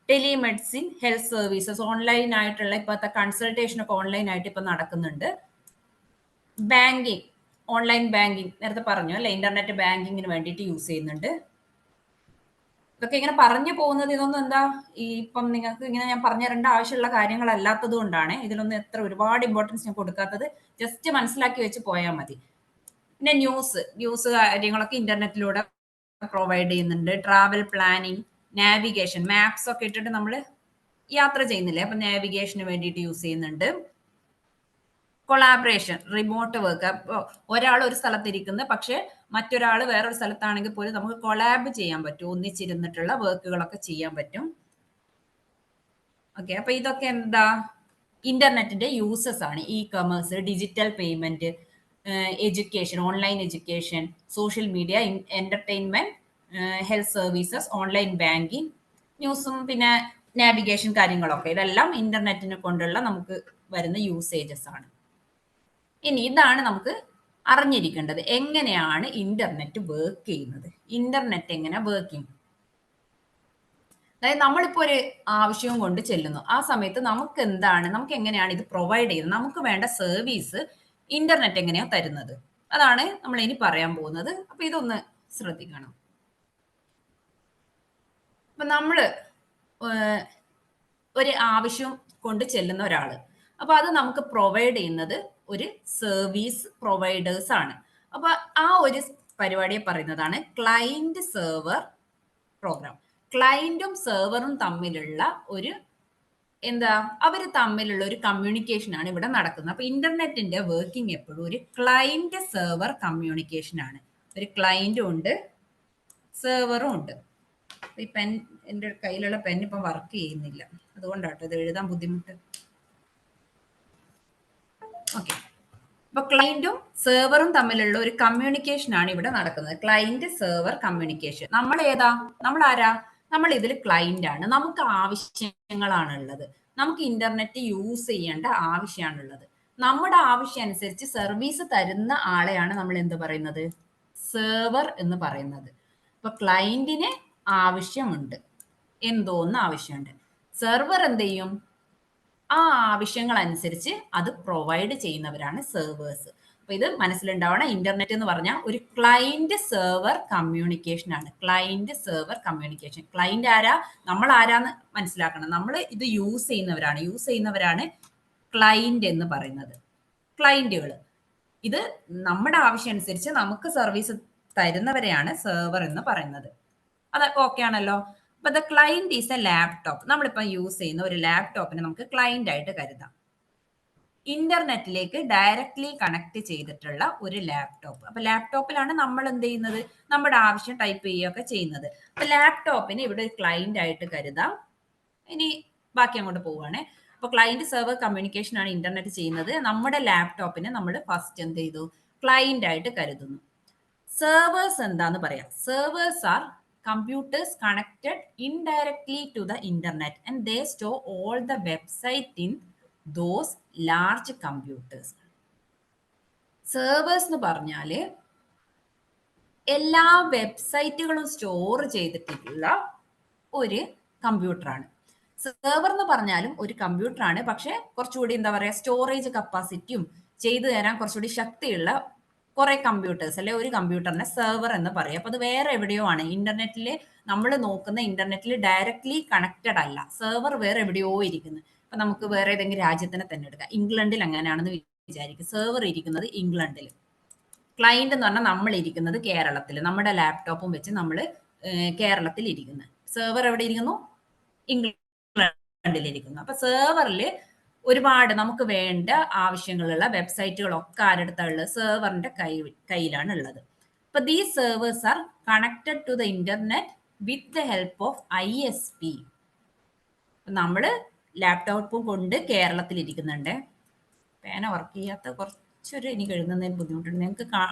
Speaker 1: ടെലിമെഡിസിൻ, ഹെൽത്ത് സർവീസസ്, ഓൺലൈൻ ആയിട്ടുള്ള ഇപ്പോഴത്തെ കൺസൾട്ടേഷൻ ഒക്കെ ഓൺലൈൻ ആയിട്ട് ഇപ്പൊ നടക്കുന്നുണ്ട്. ബാങ്കിങ്, ഓൺലൈൻ ബാങ്കിങ് നേരത്തെ പറഞ്ഞു അല്ലെ, ഇന്റർനെറ്റ് ബാങ്കിങ്ങിന് വേണ്ടിയിട്ട് യൂസ് ചെയ്യുന്നുണ്ട്. ഇതൊക്കെ ഇങ്ങനെ പറഞ്ഞു പോകുന്നത് ഇതൊന്നും എന്താ ഇപ്പം നിങ്ങൾക്ക് ഇങ്ങനെ ഞാൻ പറഞ്ഞു തരേണ്ട ആവശ്യമുള്ള കാര്യങ്ങളല്ലാത്തത് കൊണ്ടാണ് ഇതിലൊന്നും എത്ര ഒരുപാട് ഇമ്പോർട്ടൻസ് ഞാൻ കൊടുക്കാത്തത്. ജസ്റ്റ് മനസ്സിലാക്കി വെച്ച് പോയാൽ മതി. പിന്നെ ന്യൂസ് കാര്യങ്ങളൊക്കെ ഇന്റർനെറ്റിലൂടെ പ്രൊവൈഡ് ചെയ്യുന്നുണ്ട്. ട്രാവൽ പ്ലാനിങ്, നാവിഗേഷൻ, മാപ്സ് ഒക്കെ ഇട്ടിട്ട് നമ്മൾ യാത്ര ചെയ്യുന്നില്ലേ, അപ്പൊ നാവിഗേഷന് വേണ്ടിയിട്ട് യൂസ് ചെയ്യുന്നുണ്ട്. കൊളാബറേഷൻ, റിമോട്ട് വർക്ക്, ഒരാൾ ഒരു സ്ഥലത്തിരിക്കുന്നത് പക്ഷെ മറ്റൊരാൾ വേറൊരു സ്ഥലത്താണെങ്കിൽ പോലും നമുക്ക് കൊളാബ് ചെയ്യാൻ പറ്റും, ഒന്നിച്ചിരുന്നിട്ടുള്ള വർക്കുകളൊക്കെ ചെയ്യാൻ പറ്റും. ഓക്കെ, അപ്പൊ ഇതൊക്കെ എന്താ, ഇന്റർനെറ്റിന്റെ യൂസസ് ആണ്. Commerce, digital payment, education, online education, social media, entertainment, health services, online banking, ന്യൂസും പിന്നെ നാവിഗേഷൻ കാര്യങ്ങളൊക്കെ, ഇതെല്ലാം ഇന്റർനെറ്റിനെ കൊണ്ടുള്ള നമുക്ക് വരുന്ന യൂസേജസ് ആണ്. ഇനി ഇതാണ് നമുക്ക് അറിഞ്ഞിരിക്കേണ്ടത്, എങ്ങനെയാണ് ഇന്റർനെറ്റ് വർക്ക് ചെയ്യുന്നത്. ഇന്റർനെറ്റ് എങ്ങനെ വർക്കിംഗ്, അതായത് നമ്മളിപ്പോ ഒരു ആവശ്യവും കൊണ്ട് ചെല്ലുന്നു, ആ സമയത്ത് നമുക്ക് എങ്ങനെയാണ് ഇത് പ്രൊവൈഡ് ചെയ്യുന്നത്, നമുക്ക് വേണ്ട സർവീസ് ഇന്റർനെറ്റ് എങ്ങനെയാ തരുന്നത്, അതാണ് നമ്മൾ ഇനി പറയാൻ പോകുന്നത്. അപ്പൊ ഇതൊന്ന് ശ്രദ്ധിക്കണം. അപ്പൊ നമ്മള് ഒരു ആവശ്യം കൊണ്ട് ചെല്ലുന്ന ഒരാള്, അപ്പൊ അത് നമുക്ക് പ്രൊവൈഡ് ചെയ്യുന്നത് ഒരു സർവീസ് പ്രൊവൈഡേഴ്സ് ആണ്. അപ്പൊ ആ ഒരു പരിപാടിയെ പറയുന്നതാണ് ക്ലയന്റ് സെർവർ പ്രോഗ്രാം. ക്ലയന്റും സെർവറും തമ്മിലുള്ള ഒരു അവര് തമ്മിലുള്ള ഒരു കമ്മ്യൂണിക്കേഷൻ ആണ് ഇവിടെ നടക്കുന്നത്. അപ്പൊ ഇന്റർനെറ്റിന്റെ വർക്കിംഗ് എപ്പോഴും ഒരു ക്ലയന്റ് സെർവർ കമ്മ്യൂണിക്കേഷൻ ആണ്. ഒരു ക്ലയന്റും ഉണ്ട്, സെർവറും ഉണ്ട്. ഈ പെൻ, എൻ്റെ കയ്യിലുള്ള പെൻ ഇപ്പം വർക്ക് ചെയ്യുന്നില്ല, അതുകൊണ്ടാട്ടോ ഇത് എഴുതാൻ ബുദ്ധിമുട്ട്. ഓക്കെ, അപ്പൊ ക്ലയന്റും സെർവറും തമ്മിലുള്ള ഒരു കമ്മ്യൂണിക്കേഷൻ ആണ് ഇവിടെ നടക്കുന്നത്. Client server communication. നമ്മൾ ഏതാ? നമ്മൾ ആരാ? നമ്മൾ ഇതിൽ ക്ലയന്റ് ആണ്. നമുക്ക് ആവശ്യങ്ങളാണ് ഉള്ളത്. നമുക്ക് ഇന്റർനെറ്റ് യൂസ് ചെയ്യേണ്ട ആവശ്യമാണുള്ളത്. നമ്മുടെ ആവശ്യം അനുസരിച്ച് സർവീസ് തരുന്ന ആളെയാണ് നമ്മൾ എന്ത് പറയുന്നത്? സെർവർ എന്ന് പറയുന്നത്. ഇപ്പൊ ക്ലയന്റിന് ആവശ്യമുണ്ട്, എന്തോന്ന് ആവശ്യമുണ്ട്. സെർവർ എന്ത് ചെയ്യും? ആ ആവശ്യങ്ങൾ അനുസരിച്ച് അത് പ്രൊവൈഡ് ചെയ്യുന്നവരാണ് സെർവേഴ്സ്. അപ്പൊ ഇത് മനസ്സിലുണ്ടാവണം. ഇന്റർനെറ്റ് എന്ന് പറഞ്ഞാൽ ഒരു ക്ലയന്റ് സെർവർ കമ്മ്യൂണിക്കേഷൻ ആണ്. Client server communication. ക്ലയന്റ് ആരാ? നമ്മൾ ആരാന്ന് മനസ്സിലാക്കണം. നമ്മൾ ഇത് യൂസ് ചെയ്യുന്നവരാണ് ക്ലയന്റ് എന്ന് പറയുന്നത്. ക്ലയന്റുകൾ ഇത് നമ്മുടെ ആവശ്യം അനുസരിച്ച് നമുക്ക് സർവീസ് തരുന്നവരെയാണ് സെർവർ എന്ന് പറയുന്നത്. അത് ഓക്കെ ആണല്ലോ. അപ്പൊ the client is A laptop. നമ്മളിപ്പോൾ യൂസ് ചെയ്യുന്ന ഒരു ലാപ്ടോപ്പിനെ നമുക്ക് ക്ലയന്റ് ആയിട്ട് കരുതാം. ഇന്റർനെറ്റിലേക്ക് ഡയറക്ട്ലി കണക്ട് ചെയ്തിട്ടുള്ള ഒരു ലാപ്ടോപ്പ്. അപ്പൊ ലാപ്ടോപ്പിലാണ് നമ്മൾ എന്ത് ചെയ്യുന്നത്? നമ്മുടെ ആവശ്യം ടൈപ്പ് ചെയ്യുകയൊക്കെ ചെയ്യുന്നത്. അപ്പൊ ലാപ്ടോപ്പിനെ ഇവിടെ ഒരു ക്ലയന്റ് ആയിട്ട് കരുതാം. ഇനി ബാക്കി അങ്ങോട്ട് പോവുകയാണെ. അപ്പൊ ക്ലയന്റ് സെർവർ കമ്മ്യൂണിക്കേഷൻ ആണ് ഇന്റർനെറ്റ് ചെയ്യുന്നത്. നമ്മുടെ ലാപ്ടോപ്പിനെ നമ്മൾ ഫസ്റ്റ് എന്ത് ചെയ്തു? ക്ലയന്റ് ആയിട്ട് കരുതുന്നു. സെർവേഴ്സ് എന്താന്ന് പറയാം. Servers are computers connected indirectly to the internet and they store all the website in those large computers. Servers എന്ന് പറഞ്ഞാല് എല്ലാ വെബ്സൈറ്റുകളും സ്റ്റോർ ചെയ്തിട്ടുള്ള ഒരു കമ്പ്യൂട്ടറാണ്. സെർവർ എന്ന് പറഞ്ഞാലും ഒരു കമ്പ്യൂട്ടറാണ്, പക്ഷെ കുറച്ചുകൂടി എന്താ പറയാ, സ്റ്റോറേജ് കപ്പാസിറ്റിയും ചെയ്തു തരാൻ കുറച്ചുകൂടി ശക്തിയുള്ള കുറെ കമ്പ്യൂട്ടേഴ്സ് അല്ലെ ഒരു കമ്പ്യൂട്ടറിനെ സെർവർ എന്ന് പറയും. അപ്പൊ അത് വേറെ എവിടെയോ ആണ്. ഇന്റർനെറ്റിൽ നമ്മൾ നോക്കുന്ന ഇന്റർനെറ്റിൽ ഡയറക്ട്ലി കണക്റ്റഡ് അല്ല. സെർവർ വേറെ എവിടെയോ ഇരിക്കുന്നു. അപ്പൊ നമുക്ക് വേറെ ഏതെങ്കിലും രാജ്യത്തിനെ തന്നെ എടുക്കാം. ഇംഗ്ലണ്ടിൽ അങ്ങനെയാണെന്ന് വിചാരിക്കും. സെർവർ ഇരിക്കുന്നത് ഇംഗ്ലണ്ടിൽ. ക്ലയന്റ് എന്ന് പറഞ്ഞാൽ നമ്മൾ ഇരിക്കുന്നത് കേരളത്തിൽ. നമ്മുടെ ലാപ്ടോപ്പും വെച്ച് നമ്മൾ കേരളത്തിൽ ഇരിക്കുന്നത്. സെർവർ എവിടെ ഇരിക്കുന്നു? ഇംഗ്ലണ്ടിൽ ഇരിക്കുന്നു. അപ്പൊ സെർവറിൽ ഒരുപാട് നമുക്ക് വേണ്ട ആവശ്യങ്ങളുള്ള വെബ്സൈറ്റുകളൊക്കെ ആരെടുത്തുള്ള സെർവറിന്റെ കയ്യിലാണ് ഉള്ളത്. അപ്പൊ these servers are connected to the internet with the help of ISP. നമ്മള് ലാപ്ടോപ്പും കൊണ്ട് കേരളത്തിൽ ഇരിക്കുന്നുണ്ട്. പേന വർക്ക് ചെയ്യാത്ത കുറച്ചൊരു എനിക്ക് എഴുതുന്നതിന് ബുദ്ധിമുട്ടുണ്ട്. നിങ്ങൾക്ക്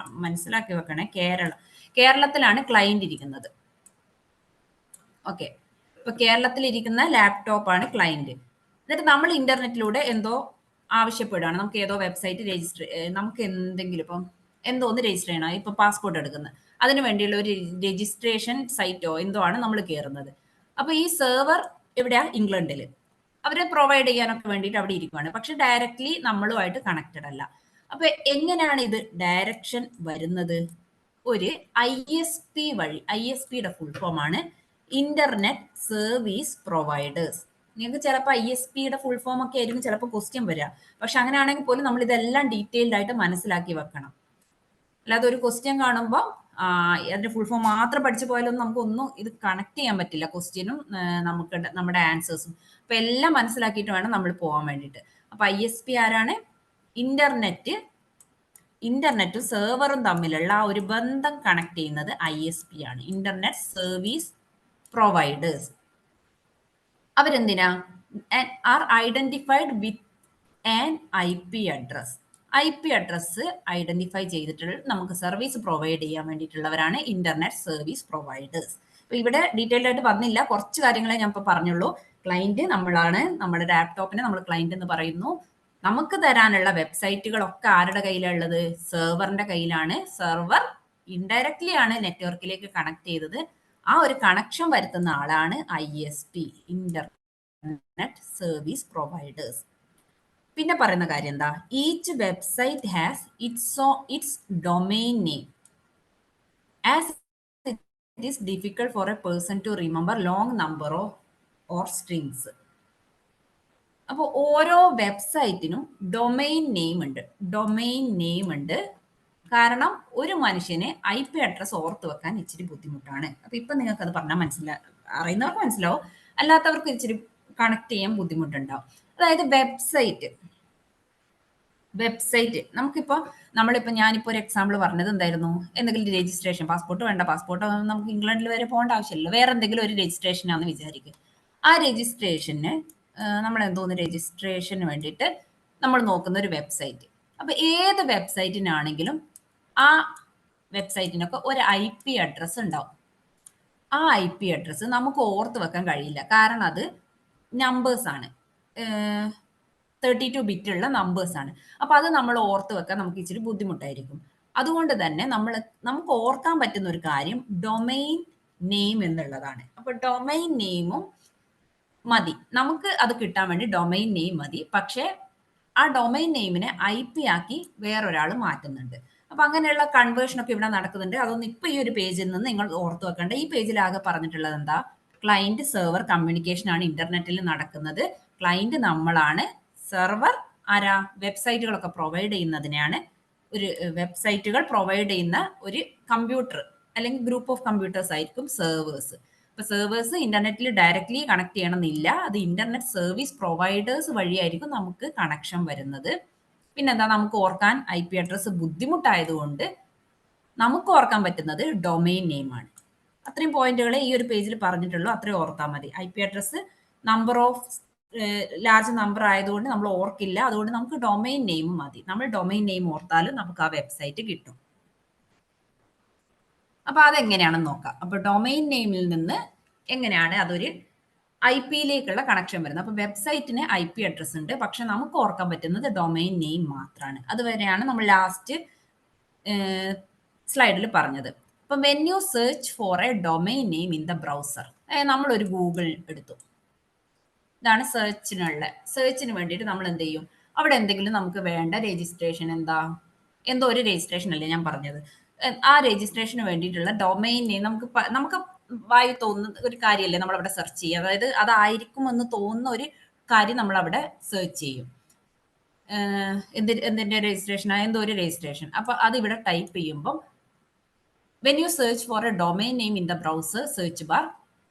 Speaker 1: മനസ്സിലാക്കി വെക്കണേ. കേരളത്തിലാണ് ക്ലയന്റ് ഇരിക്കുന്നത്. ഓക്കെ, ഇപ്പൊ കേരളത്തിൽ ഇരിക്കുന്ന ലാപ്ടോപ്പാണ് ക്ലയന്റ്. എന്നിട്ട് നമ്മൾ ഇന്റർനെറ്റിലൂടെ എന്തോ ആവശ്യപ്പെടുകയാണ്. നമുക്ക് ഏതോ വെബ്സൈറ്റ് രജിസ്റ്റർ, നമുക്ക് എന്തെങ്കിലും ഇപ്പം എന്തോ ഒന്ന് രജിസ്റ്റർ ചെയ്യണം. ഇപ്പൊ പാസ്പോർട്ട് എടുക്കുന്നത്, അതിന് വേണ്ടിയുള്ള ഒരു രജിസ്ട്രേഷൻ സൈറ്റോ എന്തോ ആണ് നമ്മൾ കയറുന്നത്. അപ്പൊ ഈ സെർവർ എവിടെയാ? ഇംഗ്ലണ്ടിൽ. അവരെ പ്രൊവൈഡ് ചെയ്യാനൊക്കെ വേണ്ടിയിട്ട് അവിടെ ഇരിക്കുവാണ്. പക്ഷെ ഡയറക്ട്ലി നമ്മളുമായിട്ട് കണക്റ്റഡ് അല്ല. അപ്പൊ എങ്ങനെയാണ് ഇത് ഡയറക്ഷൻ വരുന്നത്? ഒരു ISP വഴി. ISPയുടെ ഫുൾ ഫോം ആണ് ഇന്റർനെറ്റ് സർവീസ് പ്രൊവൈഡേഴ്സ്. നിങ്ങൾക്ക് ചിലപ്പോൾ ISPയുടെ ഫുൾ ഫോം ഒക്കെ ആയിരിക്കും ചിലപ്പോൾ ക്വസ്റ്റ്യൻ വരിക. പക്ഷെ അങ്ങനെയാണെങ്കിൽ പോലും നമ്മൾ ഇതെല്ലാം ഡീറ്റെയിൽഡ് ആയിട്ട് മനസ്സിലാക്കി വെക്കണം. അല്ലാതെ ഒരു ക്വസ്റ്റ്യൻ കാണുമ്പോൾ അതിന്റെ ഫുൾ ഫോം മാത്രം പഠിച്ചു പോയാലൊന്നും നമുക്കൊന്നും ഇത് കണക്ട് ചെയ്യാൻ പറ്റില്ല. ക്വസ്റ്റ്യനും നമുക്ക് നമ്മുടെ ആൻസേഴ്സും. അപ്പൊ എല്ലാം മനസ്സിലാക്കിയിട്ട് വേണം നമ്മൾ പോകാൻ വേണ്ടിയിട്ട്. അപ്പൊ ISP ആരാണ്? ഇന്റർനെറ്റും സെർവറും തമ്മിലുള്ള ആ ഒരു ബന്ധം കണക്ട് ചെയ്യുന്നത് ISP ആണ്. Internet service providers. അവരെന്തിനാ? Are identified with an IP address. IP address identify ചെയ്തിട്ടുള്ള നമുക്ക് സർവീസ് പ്രൊവൈഡ് ചെയ്യാൻ വേണ്ടിയിട്ടുള്ളവരാണ് ഇന്റർനെറ്റ് സർവീസ് പ്രൊവൈഡേഴ്സ്. അപ്പൊ ഇവിടെ ഡീറ്റെയിൽഡ് ആയിട്ട് പറഞ്ഞില്ല, കുറച്ച് കാര്യങ്ങളെ ഞാൻ ഇപ്പൊ പറഞ്ഞുള്ളൂ. ക്ലയന്റ് നമ്മളാണ്. നമ്മുടെ ലാപ്ടോപ്പിനെ നമ്മൾ ക്ലയന്റ് എന്ന് പറയുന്നു. നമുക്ക് തരാനുള്ള വെബ്സൈറ്റുകളൊക്കെ ആരുടെ കയ്യിലുള്ളത്? സെർവറിന്റെ കയ്യിലാണ്. സെർവർ ഇൻഡയറക്ട്ലി ആണ് നെറ്റ്വർക്കിലേക്ക് കണക്ട് ചെയ്തത്. ആ ഒരു കണക്ഷൻ വരുത്തുന്ന ആളാണ് ISP, ഇന്റർനെറ്റ് സർവീസ് പ്രൊവൈഡേഴ്സ്. പിന്നെ പറയുന്ന കാര്യം എന്താ? Each website has its domain name as it is difficult for a person to remember long number or strings. അപ്പോൾ ഓരോ വെബ്സൈറ്റിനും ഡൊമൈൻ നെയിം ഉണ്ട്. കാരണം ഒരു മനുഷ്യന് IP അഡ്രസ് ഓർത്ത് വെക്കാൻ ഇച്ചിരി ബുദ്ധിമുട്ടാണ്. അപ്പൊ ഇപ്പൊ നിങ്ങൾക്ക് അത് പറഞ്ഞാൽ അറിയുന്നവർക്ക് മനസ്സിലാവും, അല്ലാത്തവർക്ക് ഇച്ചിരി കണക്ട് ചെയ്യാൻ ബുദ്ധിമുട്ടുണ്ടാവും. അതായത് വെബ്സൈറ്റ് വെബ്സൈറ്റ് നമുക്കിപ്പോൾ നമ്മളിപ്പോൾ ഞാനിപ്പോൾ ഒരു എക്സാമ്പിൾ പറഞ്ഞത് എന്തായിരുന്നു, എന്തെങ്കിലും രജിസ്ട്രേഷൻ, പാസ്പോർട്ട് വേണ്ട, പാസ്പോർട്ട് നമുക്ക് ഇംഗ്ലണ്ടിൽ വരെ പോകേണ്ട ആവശ്യമില്ല, വേറെ എന്തെങ്കിലും ഒരു രജിസ്ട്രേഷൻ ആണെന്ന് വിചാരിക്കും. ആ രജിസ്ട്രേഷന് നമ്മൾ എന്തോന്ന് രജിസ്ട്രേഷന് വേണ്ടിയിട്ട് നമ്മൾ നോക്കുന്ന ഒരു വെബ്സൈറ്റ്. അപ്പോൾ ഏത് വെബ്സൈറ്റിനാണെങ്കിലും ആ വെബ്സൈറ്റിനൊക്കെ ഒരു IP അഡ്രസ്സ് ഉണ്ടാവും. ആ IP അഡ്രസ്സ് നമുക്ക് ഓർത്ത് വെക്കാൻ കഴിയില്ല, കാരണം അത് നമ്പേഴ്സ് ആണ്, 32 ബിറ്റ് ഉള്ള നമ്പേഴ്സ് ആണ്. അപ്പൊ അത് നമ്മൾ ഓർത്ത് വെക്കാൻ നമുക്ക് ഇച്ചിരി ബുദ്ധിമുട്ടായിരിക്കും. അതുകൊണ്ട് തന്നെ നമുക്ക് ഓർക്കാൻ പറ്റുന്ന ഒരു കാര്യം ഡൊമൈൻ നെയിം എന്നുള്ളതാണ്. അപ്പൊ ഡൊമൈൻ നെയിമും മതി, നമുക്ക് അത് കിട്ടാൻ വേണ്ടി ഡൊമൈൻ നെയിം മതി. പക്ഷേ ആ ഡൊമൈൻ നെയിമിനെ IP ആക്കി വേറൊരാൾ മാറ്റുന്നുണ്ട്. അപ്പൊ അങ്ങനെയുള്ള കൺവേർഷൻ ഒക്കെ ഇവിടെ നടക്കുന്നുണ്ട്. അതൊന്നും ഇപ്പൊ ഈ ഒരു പേജിൽ നിന്ന് നിങ്ങൾ ഓർത്ത് വെക്കേണ്ട. ഈ പേജിൽ ആകെ പറഞ്ഞിട്ടുള്ളത് എന്താ, ക്ലയന്റ് സെർവർ കമ്മ്യൂണിക്കേഷൻ ആണ് ഇന്റർനെറ്റിൽ നടക്കുന്നത്. ക്ലയന്റ് നമ്മളാണ്, സെർവർ ആരാ, വെബ്സൈറ്റുകളൊക്കെ പ്രൊവൈഡ് ചെയ്യുന്നതിനെയാണ്. ഒരു വെബ്സൈറ്റുകൾ പ്രൊവൈഡ് ചെയ്യുന്ന ഒരു കമ്പ്യൂട്ടർ അല്ലെങ്കിൽ ഗ്രൂപ്പ് ഓഫ് കമ്പ്യൂട്ടേഴ്സ് ആയിരിക്കും സെർവേഴ്സ്. ഇപ്പൊ സെർവേഴ്സ് ഇന്റർനെറ്റിൽ ഡയറക്ട്ലി കണക്ട് ചെയ്യണമെന്നില്ല, അത് ഇന്റർനെറ്റ് സർവീസ് പ്രൊവൈഡേഴ്സ് വഴിയായിരിക്കും നമുക്ക് കണക്ഷൻ വരുന്നത്. പിന്നെന്താ, നമുക്ക് ഓർക്കാൻ IP അഡ്രസ്സ് ബുദ്ധിമുട്ടായതുകൊണ്ട് നമുക്ക് ഓർക്കാൻ പറ്റുന്നത് ഡൊമൈൻ നെയിം ആണ്. അത്രയും പോയിന്റുകളെ ഈ ഒരു പേജിൽ പറഞ്ഞിട്ടുള്ളൂ, അത്രയും ഓർത്താൽ മതി. IP address number of large number ആയതുകൊണ്ട് നമ്മൾ ഓർക്കില്ല, അതുകൊണ്ട് നമുക്ക് ഡൊമൈൻ നെയിം മതി. നമ്മൾ ഡൊമൈൻ നെയിം ഓർത്താലും നമുക്ക് ആ വെബ്സൈറ്റ് കിട്ടും. അപ്പൊ അതെങ്ങനെയാണെന്ന് നോക്കാം. അപ്പൊ ഡൊമൈൻ നെയിമിൽ നിന്ന് എങ്ങനെയാണ് അതൊരു IP-യിലേക്കുള്ള കണക്ഷൻ വരുന്നത്. അപ്പൊ വെബ്സൈറ്റിന് IP അഡ്രസ് ഉണ്ട്, പക്ഷെ നമുക്ക് ഓർക്കാൻ പറ്റുന്നത് ഡൊമൈൻ നെയിം മാത്രമാണ്. അതുവരെയാണ് നമ്മൾ ലാസ്റ്റ് സ്ലൈഡിൽ പറഞ്ഞത്. അപ്പൊ when you search for A domain name in the browser, നമ്മളൊരു ഗൂഗിൾ എടുത്തു, ഇതാണ് സെർച്ചിന് വേണ്ടിയിട്ട് നമ്മൾ എന്ത് ചെയ്യും, അവിടെ എന്തെങ്കിലും നമുക്ക് വേണ്ട രജിസ്ട്രേഷൻ, എന്തോ ഒരു രജിസ്ട്രേഷൻ അല്ലേ ഞാൻ പറഞ്ഞത്, ആ രജിസ്ട്രേഷന് വേണ്ടിയിട്ടുള്ള ഡൊമൈൻ നെയിം നമുക്ക് വായി തോന്നുന്ന ഒരു കാര്യമല്ലേ നമ്മൾ അവിടെ സെർച്ച് ചെയ്യുക, അതായത് അതായിരിക്കും എന്ന് തോന്നുന്ന ഒരു കാര്യം നമ്മൾ അവിടെ സെർച്ച് ചെയ്യും. എന്തിന്റെ രജിസ്ട്രേഷൻ, എന്തോ ഒരു രജിസ്ട്രേഷൻ. അപ്പൊ അത് ഇവിടെ ടൈപ്പ് ചെയ്യുമ്പോൾ when you search for a domain name in the browser search bar,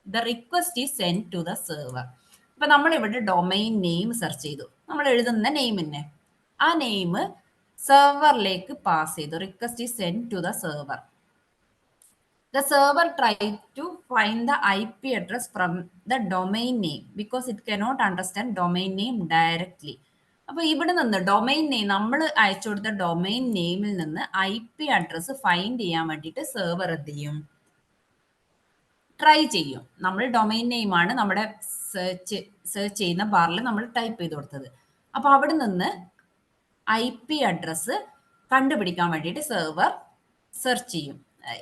Speaker 1: the request is sent to the server. അപ്പൊ നമ്മൾ ഇവിടെ ഡൊമൈൻ നെയിം സെർച്ച് ചെയ്തു, നമ്മൾ എഴുതുന്ന നെയിമിനെ, ആ നെയിം സെർവറിലേക്ക് പാസ് ചെയ്തു. Request is send to the server. The server tries to find the IP address from the domain name because it cannot understand domain name directly. അപ്പൊ ഇവിടെ നിന്ന് ഡൊമൈൻ നെയിം, നമ്മൾ അയച്ചു കൊടുത്ത ഡൊമൈൻ നെയിമിൽ നിന്ന് IP അഡ്രസ് ഫൈൻഡ് ചെയ്യാൻ വേണ്ടിയിട്ട് സെർവർ എന്ത് ചെയ്യും, ട്രൈ ചെയ്യും. നമ്മൾ ഡൊമൈൻ നെയിമാണ് നമ്മുടെ സെർച്ച് ചെയ്യുന്ന ബാറിൽ നമ്മൾ ടൈപ്പ് ചെയ്ത് കൊടുത്തത്. അപ്പൊ അവിടെ നിന്ന് IP അഡ്രസ് കണ്ടുപിടിക്കാൻ വേണ്ടിയിട്ട് സെർവർ സെർച്ച് ചെയ്യും.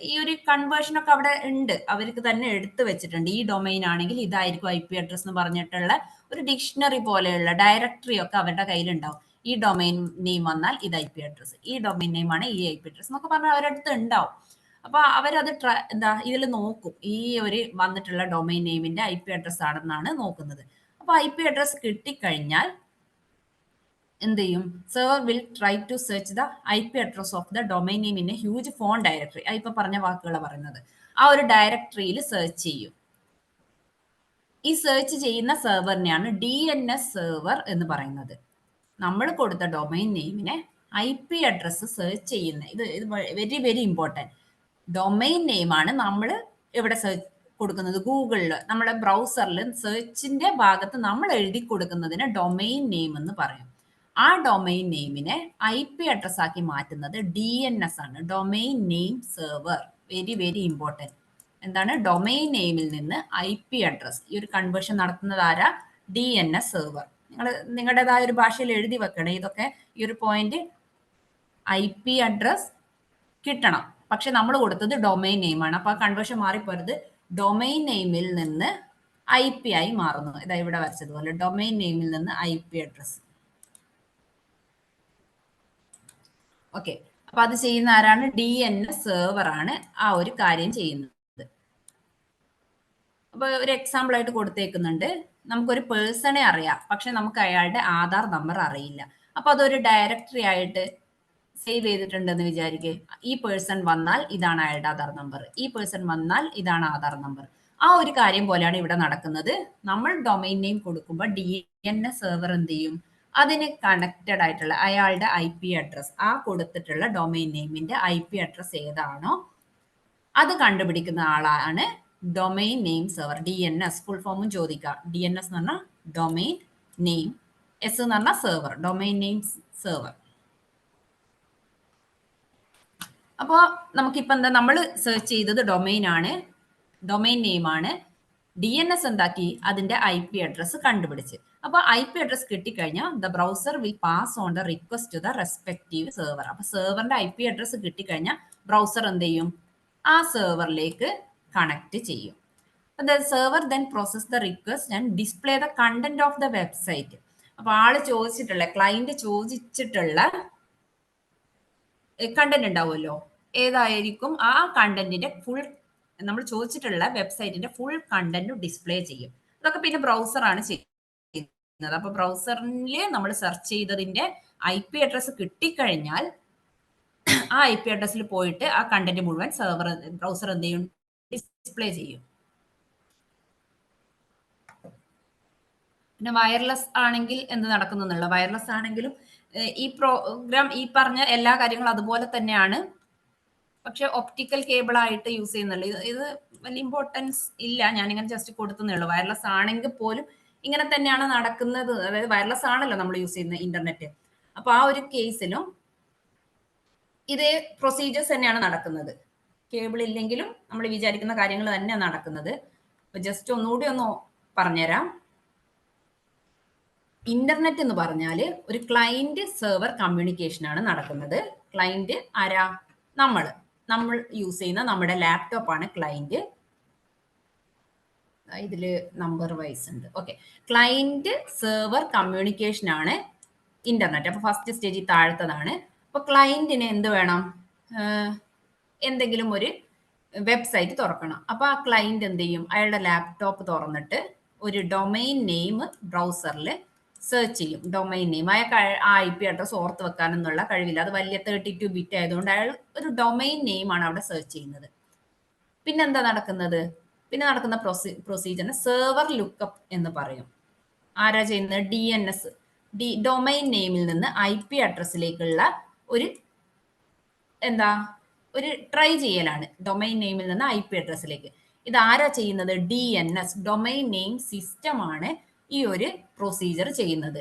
Speaker 1: ഈ ഒരു കൺവേർഷൻ ഒക്കെ അവിടെ ഉണ്ട്, അവർക്ക് തന്നെ എടുത്തു വെച്ചിട്ടുണ്ട്. ഈ ഡൊമൈൻ ആണെങ്കിൽ ഇതായിരിക്കും IP അഡ്രസ് എന്ന് പറഞ്ഞിട്ടുള്ള ഒരു ഡിക്ഷണറി പോലെയുള്ള ഡയറക്ടറി ഒക്കെ അവരുടെ കയ്യിലുണ്ടാവും. ഈ ഡൊമൈൻ നെയിം വന്നാൽ ഇത് IP അഡ്രസ്, ഈ ഡൊമൈൻ നെയിം ആണ് ഈ IP അഡ്രസ് എന്നൊക്കെ പറഞ്ഞാൽ അവരുടെ അടുത്ത് ഉണ്ടാവും. അപ്പൊ അവരത് ഇതിൽ നോക്കും, ഈ ഒരു വന്നിട്ടുള്ള ഡൊമൈൻ നെയിമിന്റെ IP അഡ്രസ് ആണെന്നാണ് നോക്കുന്നത്. അപ്പൊ IP അഡ്രസ് കിട്ടിക്കഴിഞ്ഞാൽ എന്ത് ചെയ്യും, server will try to search the IP address of the domain name in a huge phone directory. ഇപ്പൊ പറഞ്ഞ വാക്കുകൾ പറയുന്നത്, ആ ഒരു ഡയറക്ടറിയിൽ സെർച്ച് ചെയ്യും. ഈ സെർച്ച് ചെയ്യുന്ന സെർവറിനെയാണ് DNS സെർവർ എന്ന് പറയുന്നത്. നമ്മൾ കൊടുത്ത ഡൊമൈൻ നെയിമിനെ IP അഡ്രസ് സെർച്ച് ചെയ്യുന്ന, ഇത് വെരി വെരി ഇമ്പോർട്ടൻറ്റ്. ഡൊമൈൻ നെയിമാണ് നമ്മൾ ഇവിടെ സെർച്ച് കൊടുക്കുന്നത്. ഗൂഗിളിൽ നമ്മുടെ ബ്രൗസറിൽ സെർച്ചിന്റെ ഭാഗത്ത് നമ്മൾ എഴുതി കൊടുക്കുന്നതിന് ഡൊമൈൻ നെയിം എന്ന് പറയും. ആ ഡൊമൈൻ നെയിമിനെ IP അഡ്രസ് ആക്കി മാറ്റുന്നത് DNS ആണ്, domain name server. Very very important. എന്താണ്, ഡൊമൈൻ നെയിമിൽ നിന്ന് IP അഡ്രസ്, ഈ ഒരു കൺവേർഷൻ നടത്തുന്നത് ആരാ, DNS സെർവർ. നിങ്ങളുടേതായ ഒരു ഭാഷയിൽ എഴുതി വെക്കണേ ഇതൊക്കെ. ഈ ഒരു പോയിന്റ്, IP അഡ്രസ് കിട്ടണം, പക്ഷെ നമ്മൾ കൊടുത്തത് ഡൊമൈൻ നെയിമാണ്. അപ്പൊ ആ കൺവേർഷൻ മാറിപ്പോരുത്. ഡൊമൈൻ നെയിമിൽ നിന്ന് IP ആയി മാറുന്നു. ഇതാ ഇവിടെ വരച്ചതുപോലെ ഡൊമൈൻ നെയിമിൽ നിന്ന് IP അഡ്രസ്. ഓക്കെ, അപ്പൊ അത് ചെയ്യുന്ന ആരാണ്, DNS സെർവർ ആണ് ആ ഒരു കാര്യം ചെയ്യുന്നത്. അപ്പൊ ഒരു എക്സാമ്പിൾ ആയിട്ട് കൊടുത്തേക്കുന്നുണ്ട്, നമുക്കൊരു പേഴ്സണെ അറിയാം, പക്ഷെ നമുക്ക് അയാളുടെ ആധാർ നമ്പർ അറിയില്ല. അപ്പൊ അതൊരു ഡയറക്ടറി ആയിട്ട് സേവ് ചെയ്തിട്ടുണ്ടെന്ന് വിചാരിക്കുക. ഈ പേഴ്സൺ വന്നാൽ ഇതാണ് അയാളുടെ ആധാർ നമ്പർ, ഈ പേഴ്സൺ വന്നാൽ ഇതാണ് ആധാർ നമ്പർ. ആ ഒരു കാര്യം പോലെയാണ് ഇവിടെ നടക്കുന്നത്. നമ്മൾ ഡൊമൈൻ നെയിം കൊടുക്കുമ്പോൾ DNS സെർവർ എന്ത് ചെയ്യും, അതിന് കണക്റ്റഡ് ആയിട്ടുള്ള അയാളുടെ IP അഡ്രസ്, ആ കൊടുത്തിട്ടുള്ള ഡൊമൈൻ നെയിമിന്റെ IP അഡ്രസ് ഏതാണോ അത് കണ്ടുപിടിക്കുന്ന ആളാണ് domain name server, DNS. Full ഫോമും ചോദിക്കാം. DNS എന്ന് പറഞ്ഞാൽ ഡൊമൈൻ നെയിം, S എന്ന് പറഞ്ഞാൽ സെർവർ, ഡൊമൈൻ നെയിം സെർവർ. അപ്പോൾ നമുക്കിപ്പോൾ എന്താ, നമ്മൾ സെർച്ച് ചെയ്തത് ഡൊമൈൻ ആണ്, ഡൊമൈൻ നെയിം ആണ്. DNS എന്താക്കി, അതിന്റെ IP അഡ്രസ് കണ്ടുപിടിച്ച്. അപ്പോൾ IP അഡ്രസ് കിട്ടിക്കഴിഞ്ഞാൽ the browser will pass on the request to the respective server. അപ്പോൾ സെർവറിന്റെ IP അഡ്രസ് കിട്ടിക്കഴിഞ്ഞാൽ ബ്രൗസർ എന്ത് ചെയ്യും, ആ സെർവറിലേക്ക് കണക്ട് ചെയ്യും. The server then process the request and display the content of the website. അപ്പോൾ ആള് ചോദിച്ചിട്ടുള്ള, ക്ലയന്റ് ചോദിച്ചിട്ടുള്ള കണ്ടന്റ് ഉണ്ടാവുമല്ലോ, ഏതായിരിക്കും ആ കണ്ടന്റിന്റെ ഫുൾ, നമ്മൾ ചോദിച്ചിട്ടുള്ള വെബ്സൈറ്റിന്റെ ഫുൾ കണ്ടന്റ് ഡിസ്പ്ലേ ചെയ്യും. അതൊക്കെ പിന്നെ ബ്രൗസറാണ് ചെയ്യുന്നത്. അപ്പൊ ബ്രൗസറിൽ നമ്മൾ സെർച്ച് ചെയ്തതിന്റെ IP അഡ്രസ് കിട്ടിക്കഴിഞ്ഞാൽ ആ IP അഡ്രസ്സിൽ പോയിട്ട് ആ കണ്ടന്റ് മുഴുവൻ ബ്രൗസർ എന്ത് ചെയ്യും, ഡിസ്പ്ലേ ചെയ്യും. പിന്നെ വയർലെസ് ആണെങ്കിൽ എന്ത് നടക്കുന്നു എന്നുള്ള, വയർലെസ് ആണെങ്കിലും ഈ പ്രോഗ്രാം ഈ പറഞ്ഞ എല്ലാ കാര്യങ്ങളും അതുപോലെ തന്നെയാണ്, പക്ഷെ ഒപ്റ്റിക്കൽ കേബിൾ ആയിട്ട് യൂസ് ചെയ്യുന്നുള്ളൂ. ഇത് വലിയ ഇമ്പോർട്ടൻസ് ഇല്ല, ഞാനിങ്ങനെ ജസ്റ്റ് കൊടുത്തേ ഉള്ളൂ. വയർലെസ് ആണെങ്കിൽ പോലും ഇങ്ങനെ തന്നെയാണ് നടക്കുന്നത്. അതായത് വയർലെസ് ആണല്ലോ നമ്മൾ യൂസ് ചെയ്യുന്ന ഇന്റർനെറ്റ്. അപ്പൊ ആ ഒരു കേസിലും ഇതേ പ്രൊസീജിയേഴ്സ് തന്നെയാണ് നടക്കുന്നത്. കേബിൾ ഇല്ലെങ്കിലും നമ്മൾ വിചാരിക്കുന്ന കാര്യങ്ങൾ തന്നെയാണ് നടക്കുന്നത്. അപ്പൊ ജസ്റ്റ് ഒന്നുകൂടി ഒന്ന് പറഞ്ഞുതരാം. ഇന്റർനെറ്റ് എന്ന് പറഞ്ഞാൽ ഒരു ക്ലയന്റ് സെർവർ കമ്മ്യൂണിക്കേഷൻ ആണ് നടക്കുന്നത്. ക്ലയന്റ് ആരാ, നമ്മൾ യൂസ് ചെയ്യുന്ന നമ്മുടെ ലാപ്ടോപ്പ് ആണ് ക്ലയന്റ്. ഇതില് നമ്പർ വൈസ് ഉണ്ട്. ഓക്കെ, ക്ലയന്റ് സെർവർ കമ്മ്യൂണിക്കേഷൻ ആണ് ഇന്റർനെറ്റ്. അപ്പൊ ഫസ്റ്റ് സ്റ്റേജിൽ താഴത്തതാണ്. അപ്പൊ ക്ലയന്റിന് എന്ത് വേണം, എന്തെങ്കിലും ഒരു വെബ്സൈറ്റ് തുറക്കണം. അപ്പൊ ആ ക്ലയന്റ് എന്ത് ചെയ്യും, അയാളുടെ ലാപ്ടോപ്പ് തുറന്നിട്ട് ഒരു ഡൊമൈൻ നെയിം ബ്രൗസറിൽ സെർച്ച് ചെയ്യും. ഡൊമൈൻ നെയിം അയാൾക്ക് ആ IP അഡ്രസ് ഓർത്ത് വെക്കാനൊന്നുള്ള കഴിവില്ല, അത് വലിയ 32 ബിറ്റ് ആയതുകൊണ്ട് അയാൾ ഒരു ഡൊമൈൻ നെയിം ആണ് അവിടെ സെർച്ച് ചെയ്യുന്നത്. പിന്നെന്താ നടക്കുന്നത്, പിന്നെ നടക്കുന്ന പ്രൊസീജിയറിന് സെർവർ ലുക്കപ്പ് എന്ന് പറയും. ആരാ ചെയ്യുന്നത്, DNS, ഡൊമൈൻ നെയിമിൽ നിന്ന് IP അഡ്രസ്സിലേക്കുള്ള ഒരു എന്താ, ഒരു ട്രൈ ചെയ്യലാണ്. ഡൊമൈൻ നെയിമിൽ നിന്ന് IP അഡ്രസ്സിലേക്ക്. ഇത് ആരാ ചെയ്യുന്നത്, DNS, ഡൊമൈൻ നെയിം സിസ്റ്റം ആണ് ഈ ഒരു പ്രൊസീജിയർ ചെയ്യുന്നത്.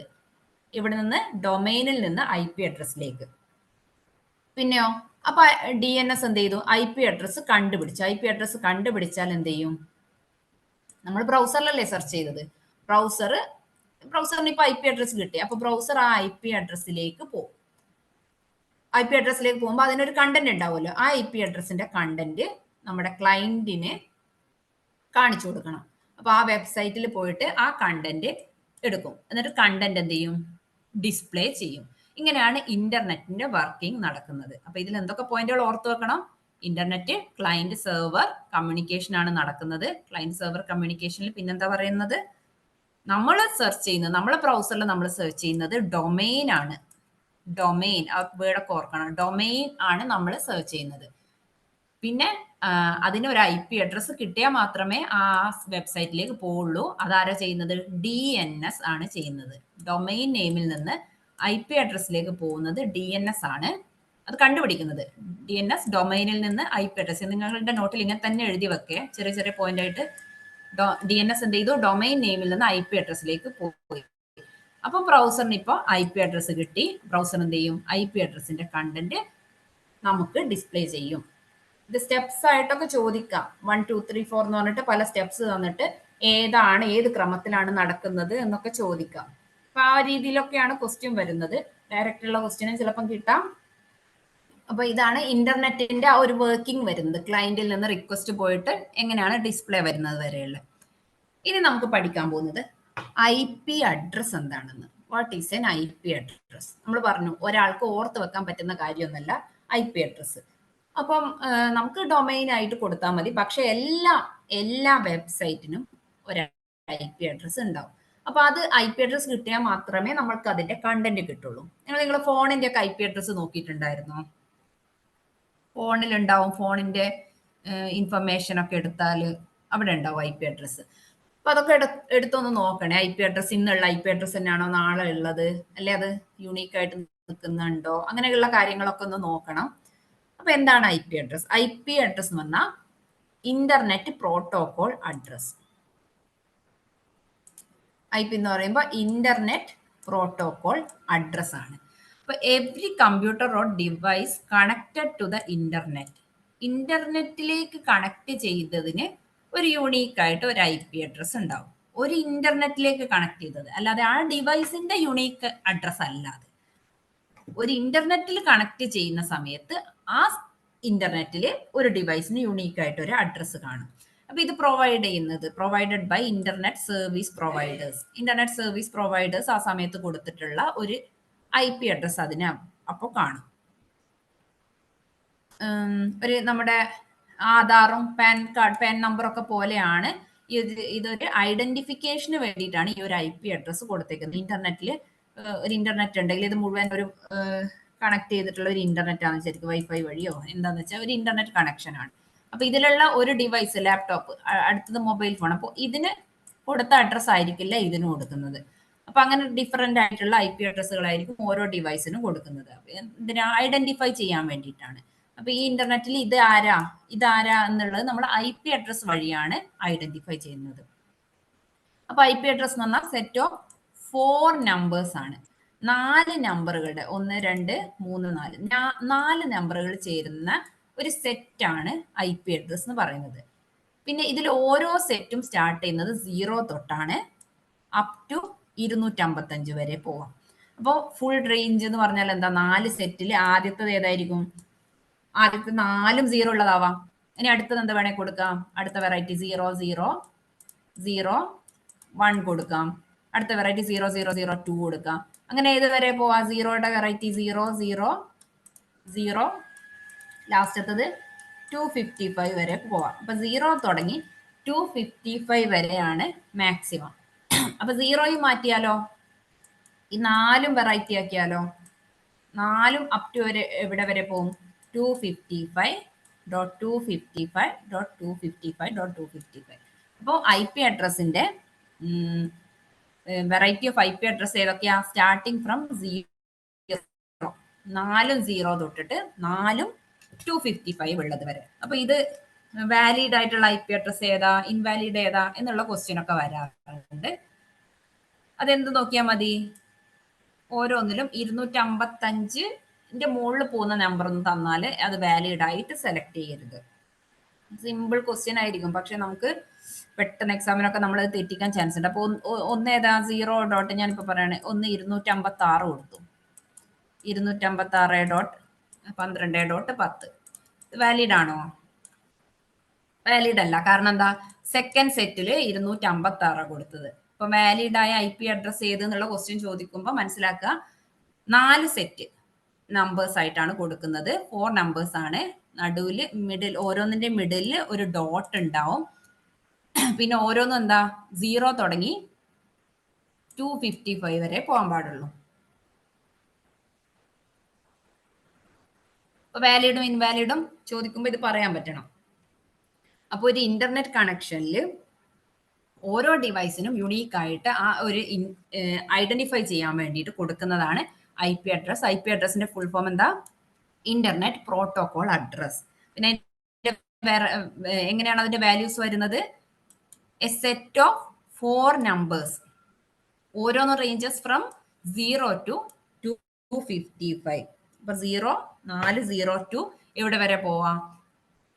Speaker 1: ഇവിടെ നിന്ന് ഡൊമൈനിൽ നിന്ന് IP അഡ്രസ്സിലേക്ക്. പിന്നെയോ, അപ്പൊ DNS എന്ത് ചെയ്തു, IP അഡ്രസ് കണ്ടുപിടിച്ചു. IP അഡ്രസ് കണ്ടുപിടിച്ചാൽ എന്ത് ചെയ്യും, നമ്മൾ ബ്രൗസറിലല്ലേ സെർച്ച് ചെയ്തത്, ബ്രൗസറിന് ഇപ്പൊ IP അഡ്രസ് കിട്ടി. അപ്പൊ ബ്രൗസർ ആ IP അഡ്രസ്സിലേക്ക് പോകും. IP അഡ്രസ്സിലേക്ക് പോകുമ്പോൾ അതിനൊരു കണ്ടന്റ് ഉണ്ടാവുമല്ലോ, ആ IP അഡ്രസ്സിന്റെ കണ്ടന്റ് നമ്മുടെ ക്ലയന്റിന് കാണിച്ചു കൊടുക്കണം. അപ്പൊ ആ വെബ്സൈറ്റിൽ പോയിട്ട് ആ കണ്ടന്റ് എടുക്കും, എന്നിട്ട് കണ്ടന്റ് എന്ത് ചെയ്യും, ഡിസ്പ്ലേ ചെയ്യും. ഇങ്ങനെയാണ് ഇന്റർനെറ്റിന്റെ വർക്കിംഗ് നടക്കുന്നത്. അപ്പൊ ഇതിൽ എന്തൊക്കെ പോയിന്റുകൾ ഓർത്ത് വെക്കണം, ഇന്റർനെറ്റ് ക്ലയന്റ് സെർവർ കമ്മ്യൂണിക്കേഷൻ ആണ് നടക്കുന്നത്. ക്ലയന്റ് സെർവർ കമ്മ്യൂണിക്കേഷനിൽ പിന്നെന്താ പറയുന്നത്, നമ്മൾ സെർച്ച് ചെയ്യുന്നത്, നമ്മളെ ബ്രൗസറിൽ നമ്മൾ സെർച്ച് ചെയ്യുന്നത് ഡൊമൈൻ ആണ്. ഡൊമൈൻ, ആ വേർഡൊക്കെ ഓർക്കണം, ഡൊമൈൻ ആണ് നമ്മൾ സെർച്ച് ചെയ്യുന്നത്. പിന്നെ അതിന് ഒരു IP അഡ്രസ് കിട്ടിയാൽ മാത്രമേ ആ വെബ്സൈറ്റിലേക്ക് പോവുള്ളൂ. അതാരാ ചെയ്യുന്നത്, DNS ആണ് ചെയ്യുന്നത്. ഡൊമൈൻ നെയിമിൽ നിന്ന് IP അഡ്രസ്സിലേക്ക് പോകുന്നത് DNS ആണ്, അത് കണ്ടുപിടിക്കുന്നത്. DNS ഡൊമൈനിൽ നിന്ന് IP അഡ്രസ്, നിങ്ങളുടെ നോട്ടിൽ ഇങ്ങനെ തന്നെ എഴുതി വെക്കേ, ചെറിയ ചെറിയ പോയിന്റ് ആയിട്ട്. DNS എന്ത് ചെയ്തു, ഡൊമൈൻ നെയിമിൽ നിന്ന് IP അഡ്രസ്സിലേക്ക് പോയി. അപ്പൊ ബ്രൗസറിന് ഇപ്പോൾ IP അഡ്രസ് കിട്ടി. ബ്രൗസർ എന്ത് ചെയ്യും, IP അഡ്രസ്സിന്റെ കണ്ടന്റ് നമുക്ക് ഡിസ്പ്ലേ ചെയ്യും. ഇത് സ്റ്റെപ്സ് ആയിട്ടൊക്കെ ചോദിക്കാം. 1 2 3 4 എന്ന് പറഞ്ഞിട്ട് പല സ്റ്റെപ്സ് തന്നിട്ട് ഏത് ക്രമത്തിലാണ് നടക്കുന്നത് എന്നൊക്കെ ചോദിക്കാം. അപ്പൊ ആ രീതിയിലൊക്കെയാണ് ക്വസ്റ്റ്യൻ വരുന്നത്. ഡയറക്റ്റ് ഉള്ള ക്വസ്റ്റ്യനും ചിലപ്പം കിട്ടാം. അപ്പൊ ഇതാണ് ഇന്റർനെറ്റിന്റെ ആ ഒരു വർക്കിംഗ് വരുന്നത്. ക്ലയന്റിൽ നിന്ന് റിക്വസ്റ്റ് പോയിട്ട് എങ്ങനെയാണ് ഡിസ്പ്ലേ വരുന്നത് വരെയുള്ള. ഇനി നമുക്ക് പഠിക്കാൻ പോകുന്നത് IP അഡ്രസ് എന്താണെന്ന്. What is N IP address? നമ്മൾ പറഞ്ഞു ഒരാൾക്ക് ഓർത്ത് വെക്കാൻ പറ്റുന്ന കാര്യമൊന്നുമല്ല IP അഡ്രസ്. അപ്പം നമുക്ക് ഡൊമൈൻ ആയിട്ട് കൊടുത്താൽ മതി. പക്ഷെ എല്ലാ വെബ്സൈറ്റിനും ഒരു IP അഡ്രസ് ഉണ്ടാവും. അപ്പൊ അത് IP അഡ്രസ് കിട്ടിയാൽ മാത്രമേ നമ്മൾക്ക് അതിന്റെ കണ്ടന്റ് കിട്ടുള്ളൂ. നിങ്ങൾ ഫോണിന്റെ ഒക്കെ IP അഡ്രസ് നോക്കിയിട്ടുണ്ടായിരുന്നോ? ഫോണിലുണ്ടാവും, ഫോണിന്റെ ഇൻഫർമേഷൻ ഒക്കെ എടുത്താൽ അവിടെ ഉണ്ടാവും IP അഡ്രസ്. അപ്പൊ അതൊക്കെ എടുത്തൊന്ന് നോക്കണേ. ഐ പി അഡ്രസ് ഇന്നുള്ള ഐ പി അഡ്രസ് തന്നെയാണോ നാളെ ഉള്ളത്, അല്ലെ അത് യൂണീക്ക് ആയിട്ട് നിൽക്കുന്നുണ്ടോ, അങ്ങനെയുള്ള കാര്യങ്ങളൊക്കെ ഒന്ന് നോക്കണം. അപ്പൊ എന്താണ് I P address? I P address എന്ന് പറഞ്ഞാൽ internet protocol address. I P എന്ന് പറയുമ്പോൾ ഇന്റർനെറ്റ് പ്രോട്ടോകോൾ അഡ്രസ് ആണ്. അപ്പൊ every computer or device connected to the internet, ഇന്റർനെറ്റിലേക്ക് കണക്ട് ചെയ്തതിന് ഒരു യൂണീക്ക് ആയിട്ട് ഒരു ഐ പി അഡ്രസ് ഉണ്ടാവും. ഒരു ഇന്റർനെറ്റിലേക്ക് കണക്ട് ചെയ്തത്, അല്ലാതെ ആ ഡിവൈസിന്റെ യൂണീക്ക് അഡ്രസ് അല്ലാതെ. ഒരു ഇന്റർനെറ്റിൽ കണക്ട് ചെയ്യുന്ന സമയത്ത് ആ ഇന്റർനെറ്റിൽ ഒരു ഡിവൈസിന് യൂണീക്ക് ആയിട്ട് ഒരു അഡ്രസ് കാണും. അപ്പൊ ഇത് provided by internet service providers. Internet service providers ആ സമയത്ത് കൊടുത്തിട്ടുള്ള ഒരു ഐ പി അഡ്രസ് അതിന് അപ്പോൾ കാണും. ഒരു നമ്മുടെ ആധാറും പാൻ നമ്പറൊക്കെ പോലെയാണ് ഇതൊരു ഐഡന്റിഫിക്കേഷന് വേണ്ടിയിട്ടാണ് ഈ ഒരു ഐ പി അഡ്രസ് കൊടുത്തേക്കുന്നത്. ഇന്റർനെറ്റിൽ ഒരു ഇന്റർനെറ്റ് ഉണ്ടെങ്കിൽ ഇത് മുഴുവൻ ഒരു കണക്ട് ചെയ്തിട്ടുള്ള ഒരു ഇന്റർനെറ്റ് ആണെന്ന് ശരിക്കും വൈഫൈ വഴിയോ എന്താന്ന് വെച്ചാൽ ഒരു ഇന്റർനെറ്റ് കണക്ഷൻ ആണ്. അപ്പൊ ഇതിലുള്ള ഒരു ഡിവൈസ്, ലാപ്ടോപ്പ്, അടുത്തത് മൊബൈൽ ഫോൺ, അപ്പോൾ ഇതിന് കൊടുത്ത അഡ്രസ് ആയിരിക്കില്ല ഇതിന് കൊടുക്കുന്നത്. അപ്പൊ അങ്ങനെ ഡിഫറെന്റ് ആയിട്ടുള്ള ഐ പി അഡ്രസ്സുകളായിരിക്കും ഓരോ ഡിവൈസിനും കൊടുക്കുന്നത്. ഇതിനെ ഐഡന്റിഫൈ ചെയ്യാൻ വേണ്ടിയിട്ടാണ്. അപ്പൊ ഈ ഇന്റർനെറ്റിൽ ഇതാരാ എന്നുള്ളത് നമ്മൾ ഐ പി അഡ്രസ് വഴിയാണ് ഐഡന്റിഫൈ ചെയ്യുന്നത്. അപ്പൊ ഐ പി അഡ്രസ് എന്ന് പറഞ്ഞാൽ സെറ്റ് ഓഫ് 4 നമ്പേഴ്സ് ആണ്. 4 നമ്പറുകളുടെ 1, 2, 3, 4 നമ്പറുകൾ ചേരുന്ന ഒരു സെറ്റ് ആണ് ഐ പി അഡ്രസ് എന്ന് പറയുന്നത്. പിന്നെ ഇതിൽ ഓരോ സെറ്റും സ്റ്റാർട്ട് ചെയ്യുന്നത് 0 തൊട്ടാണ് അപ് ടു 255 വരെ പോവാം. അപ്പോൾ ഫുൾ റേഞ്ച് എന്ന് പറഞ്ഞാൽ എന്താ? 4 സെറ്റിൽ ആദ്യത്തത് ഏതായിരിക്കും? ആദ്യത്തെ 4ഉം 0 ഉള്ളതാവാം. ഇനി അടുത്തത് എന്താ വേണേ കൊടുക്കാം? അടുത്ത വെറൈറ്റി 0 0 0 1 കൊടുക്കാം. അടുത്ത വെറൈറ്റി 0 0 0 2 കൊടുക്കാം. അങ്ങനെ ഏത് വരെ പോവാ? 0യുടെ വെറൈറ്റി 0 0 0, ലാസ്റ്റത്തത് 255 വരെ പോവാം. അപ്പൊ 0 തുടങ്ങി 255 വരെയാണ് മാക്സിമം. അപ്പൊ 0 മാറ്റിയാലോ? ഈ 4ഉം വെറൈറ്റി ആക്കിയാലോ? 4ഉം അപ് ടു വരെ എവിടെ വരെ പോകും? 255.255.255.255. അപ്പോൾ ഐ പി അഡ്രസ്സിന്റെ variety of I P address ഏതൊക്കെയാ? സ്റ്റാർട്ടിങ് ഫ്രം 0, 4ഉം 0 തൊട്ടിട്ട് 4ഉം 255 ഉള്ളത് വരെ. അപ്പൊ ഇത് വാലിഡ് ആയിട്ടുള്ള ഐ പി അഡ്രസ് ഏതാ, ഇൻവാലിഡ് ഏതാ എന്നുള്ള ക്വസ്റ്റ്യൻ ഒക്കെ വരാറുണ്ട്. അതെന്ത് നോക്കിയാൽ മതി? ഓരോന്നിലും 255ന്റെ മുകളിൽ പോകുന്ന നമ്പർ ഒന്ന് തന്നാൽ അത് വാലിഡ് ആയിട്ട് സെലക്ട് ചെയ്യരുത്. സിമ്പിൾ ക്വസ്റ്റ്യൻ ആയിരിക്കും, പക്ഷെ നമുക്ക് പെട്ടെന്ന് എക്സാമിനൊക്കെ നമ്മൾ തെറ്റിക്കാൻ ചാൻസ് ഉണ്ട്. അപ്പോൾ ഒന്ന് ഏതാ? 0 ഡോട്ട് ഞാനിപ്പോ പറയണേ 256 കൊടുത്തു. 256.12.10 വാലിഡ് ആണോ? വാലിഡ് അല്ല. കാരണം എന്താ? സെക്കൻഡ് സെറ്റിൽ 256 കൊടുത്തത്. അപ്പൊ വാലിഡ് ആയ ഐ പി അഡ്രസ് ഏത് എന്നുള്ള ക്വസ്റ്റ്യൻ ചോദിക്കുമ്പോൾ മനസ്സിലാക്കുക, 4 സെറ്റ് നമ്പേഴ്സ് ആയിട്ടാണ് കൊടുക്കുന്നത്. 4 നമ്പേഴ്സ് ആണ്. നടുവിൽ ഓരോന്നിന്റെ മിഡിൽ ഒരു ഡോട്ട് ഉണ്ടാവും. പിന്നെ ഓരോന്നും എന്താ? 0 തുടങ്ങി 255 വരെ പോകാൻ പാടുള്ളൂ. അപ്പൊ വാലിഡും ഇൻവാലിഡും ചോദിക്കുമ്പോൾ ഇത് പറയാൻ പറ്റണം. അപ്പോൾ ഒരു ഇന്റർനെറ്റ് കണക്ഷനിൽ ഓരോ ഡിവൈസിനും യുണീക്ക് ആയിട്ട് ആ ഒരു ഐഡന്റിഫൈ ചെയ്യാൻ വേണ്ടിയിട്ട് കൊടുക്കുന്നതാണ് I P address. I P അഡ്രസിന്റെ ഫുൾ ഫോം എന്താ? Internet protocol address. പിന്നെ എങ്ങനെയാണ് അതിന്റെ വാല്യൂസ് വരുന്നത്? A set of 4 numbers. ഓരോന്നും റേഞ്ചസ് ഫ്രം 0 to 255. അപ്പൊ 4 0 to എവിടെ വരെ പോവാം?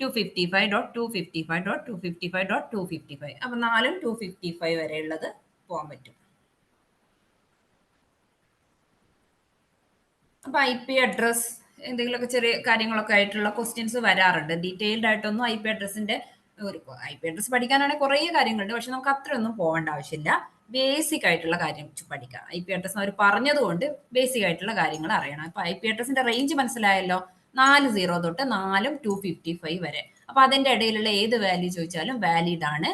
Speaker 1: 255.255.255.255. അപ്പൊ 4ഉം 255 വരെ ഉള്ളത് പോകാൻ പറ്റും. അപ്പൊ ഐ പി അഡ്രസ് എന്തെങ്കിലുമൊക്കെ ചെറിയ കാര്യങ്ങളൊക്കെ ആയിട്ടുള്ള ക്വസ്റ്റ്യൻസ് വരാറുണ്ട്. ഡീറ്റെയിൽഡ് ആയിട്ടൊന്നും ഐ പി അഡ്രസ്സിന്റെ ഐ പി അഡ്രസ് പഠിക്കാനാണെങ്കിൽ കുറേ കാര്യങ്ങളുണ്ട്, പക്ഷെ നമുക്ക് അത്രയൊന്നും പോകേണ്ട ആവശ്യമില്ല. ബേസിക് ആയിട്ടുള്ള കാര്യം പഠിക്കാം. ഐ പി അഡ്രസ് അവർ പറഞ്ഞതുകൊണ്ട് ബേസിക് ആയിട്ടുള്ള കാര്യങ്ങൾ അറിയണം. അപ്പൊ ഐ പി അഡ്രസിന്റെ റേഞ്ച് മനസ്സിലായല്ലോ. 4 0 തൊട്ട് 4ഉം 255 വരെ. അപ്പൊ അതിന്റെ ഇടയിലുള്ള ഏത് വാല്യൂ ചോദിച്ചാലും വാലിഡ് ആണ്.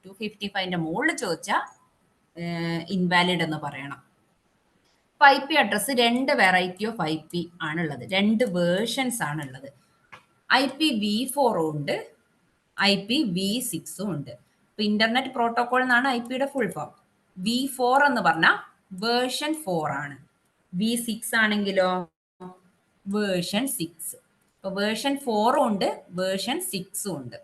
Speaker 1: 255ന്റെ മുകളിൽ ചോദിച്ചാൽ ഇൻവാലിഡ് എന്ന് പറയണം. I P address 2 variety of I P ആണുള്ളത്, 2 വേർഷൻസ് ആണുള്ളത്. IP v4 ഉണ്ട്, IP v6 ഉണ്ട്. അപ്പൊ ഇന്റർനെറ്റ് പ്രോട്ടോകോൾ എന്നാണ് IP-യുടെ ഫുൾ ഫോം. V4 എന്ന് പറഞ്ഞാൽ വേർഷൻ 4 ആണ്. V6 ആണെങ്കിലോ വേർഷൻ 6. അപ്പൊ വേർഷൻ 4 ഉണ്ട്, വേർഷൻ 6 ഉണ്ട്.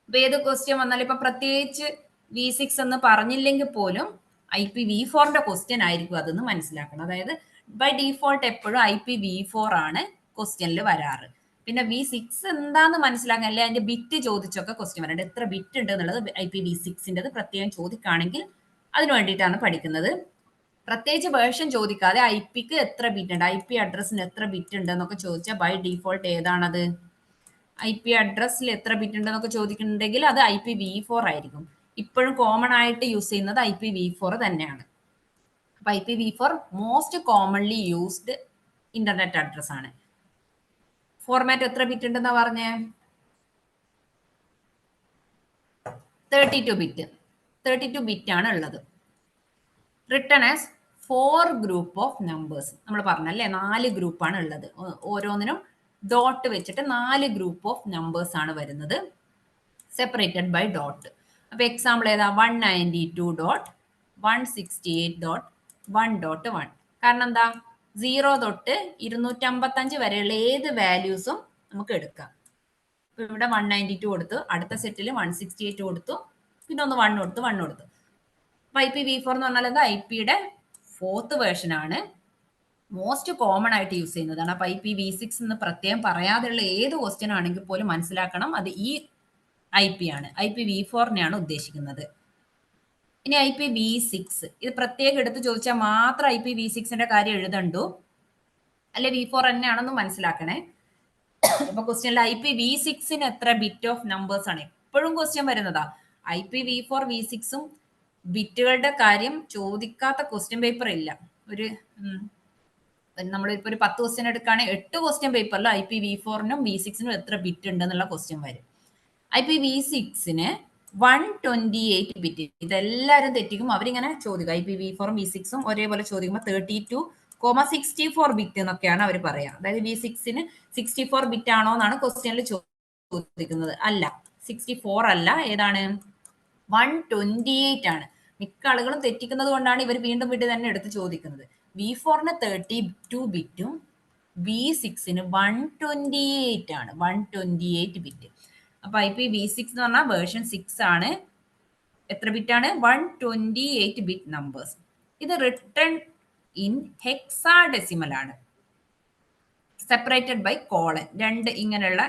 Speaker 1: അപ്പൊ ഏത് ക്വസ്റ്റ്യൻ വന്നാലും ഇപ്പൊ പ്രത്യേകിച്ച് V6 എന്ന് പറഞ്ഞില്ലെങ്കിൽ പോലും IPv4ന്റെ ക്വസ്റ്റ്യൻ ആയിരിക്കും അതെന്ന് മനസ്സിലാക്കണം. അതായത് ബൈ ഡീഫോൾട്ട് എപ്പോഴും IPv4 ആണ് ക്വസ്റ്റ്യനിൽ വരാറ്. പിന്നെ V6 എന്താന്ന് മനസ്സിലാക്കാൻ അല്ലെ അതിന്റെ ബിറ്റ് ചോദിച്ചൊക്കെ ക്വസ്റ്റ്യൻ വരേണ്ടത്. എത്ര ബിറ്റ് ഉണ്ട് എന്നുള്ളത് IPv6ൻ്റെത് പ്രത്യേകം ചോദിക്കുകയാണെങ്കിൽ അതിന് വേണ്ടിയിട്ടാണ് പഠിക്കുന്നത്. പ്രത്യേകിച്ച് വേർഷൻ ചോദിക്കാതെ IP-ക്ക് എത്ര ബിറ്റ് ഉണ്ട്, IP അഡ്രസ്സിന് എത്ര ബിറ്റ് ഉണ്ട് എന്നൊക്കെ ചോദിച്ചാൽ ബൈ ഡീഫോൾട്ട് ഏതാണത്? IP അഡ്രസ്സിൽ എത്ര ബിറ്റ് ഉണ്ടെന്നൊക്കെ ചോദിക്കുന്നുണ്ടെങ്കിൽ അത് IPv4 ആയിരിക്കും. ഇപ്പോഴും കോമൺ ആയിട്ട് യൂസ് ചെയ്യുന്നത് IPv4 തന്നെയാണ്. അപ്പൊ IPv4 most commonly used internet address ആണ്. ഫോർമാറ്റ് എത്ര ബിറ്റ് ഉണ്ടെന്നാ പറഞ്ഞേ? 32 ബിറ്റ്. 32 ബിറ്റ് ആണ് ഉള്ളത്. Written as 4 group of numbers. നമ്മൾ പറഞ്ഞല്ലേ 4 ഗ്രൂപ്പാണ് ഉള്ളത്. ഓരോന്നിനും ഡോട്ട് വെച്ചിട്ട് 4 ഗ്രൂപ്പ് ഓഫ് നമ്പേഴ്സ് ആണ് വരുന്നത്, സെപ്പറേറ്റഡ് ബൈ ഡോട്ട്. അപ്പൊ എക്സാമ്പിൾ ഏതാ? 192.168.1.1. കാരണം എന്താ? 0 തൊട്ട് 255 വരെയുള്ള ഏത് വാല്യൂസും നമുക്ക് എടുക്കാം. ഇവിടെ 192 കൊടുത്തു, അടുത്ത സെറ്റിൽ 168 കൊടുത്തു, പിന്നെ ഒന്ന് 1 കൊടുത്തു, 1 കൊടുത്തു. അപ്പൊ IPv4 എന്ന് പറഞ്ഞാൽ എന്താ? IP-യുടെ 4th വേർഷൻ ആണ്, മോസ്റ്റ് കോമൺ ആയിട്ട് യൂസ് ചെയ്യുന്നതാണ്. അപ്പൊ IPv6 എന്ന് പ്രത്യേകം പറയാതെയുള്ള ഏത് ക്വസ്റ്റ്യൻ ആണെങ്കിൽ പോലും മനസ്സിലാക്കണം അത് ഈ IP ആണ്, IPv4നെയാണ് ഉദ്ദേശിക്കുന്നത്. ഇനി IPv6 ഇത് പ്രത്യേകം എടുത്ത് ചോദിച്ചാൽ മാത്രം IPv6ന്റെ കാര്യം എഴുതണ്ടു, അല്ലെ V4 തന്നെയാണെന്ന് മനസ്സിലാക്കണേ. അപ്പൊ ക്വസ്റ്റ്യനിൽ IPv6ന് എത്ര ബിറ്റ് ഓഫ് നമ്പേഴ്സ് ആണ് എപ്പോഴും ക്വസ്റ്റ്യൻ വരുന്നതാ. IPv4 V6ഉം ബിറ്റുകളുടെ കാര്യം ചോദിക്കാത്ത ക്വസ്റ്റ്യൻ പേപ്പർ ഇല്ല. ഒരു നമ്മളിപ്പോ ഒരു 10 ക്വസ്റ്റ്യൻ എടുക്കുകയാണെങ്കിൽ 8 ക്വസ്റ്റ്യൻ പേപ്പറിൽ IPv4നും V6നും എത്ര ബിറ്റ് ഉണ്ട് എന്നുള്ള ക്വസ്റ്റ്യൻ വരും. IPv6ന് 128 ബിറ്റ്. ഇതെല്ലാവരും തെറ്റിക്കും, അവരിങ്ങനെ ചോദിക്കും. IPv4ഉം V6ഉം ഒരേപോലെ ചോദിക്കുമ്പോൾ 32,64 ബിറ്റ് എന്നൊക്കെയാണ് അവർ പറയാ. അതായത് V6ന് 64 ബിറ്റ് ആണോ എന്നാണ് ക്വസ്റ്റ്യനിൽ ചോദിക്കുന്നത്. അല്ല, 64 അല്ല. ഏതാണ്? 128 ആണ്. മിക്ക ആളുകളും തെറ്റിക്കുന്നത് കൊണ്ടാണ് ഇവർ വീണ്ടും വീണ്ടും തന്നെ എടുത്ത് ചോദിക്കുന്നത്. V4ന് 32 ബിറ്റും V6ന് 128 ആണ്. 128 ബിറ്റ്. അപ്പൊ IPv6 എന്ന് പറഞ്ഞാൽ വേർഷൻ 6 ആണ്. എത്ര ബിറ്റ് ആണ്? 128 ബിറ്റ് നമ്പേഴ്സ്. ഇത് റിട്ടൺ ഇൻ ഹെക്സാഡെസിമൽ ആണ്, സെപ്പറേറ്റഡ് ബൈ കോളൻ. രണ്ട് ഇങ്ങനെയുള്ള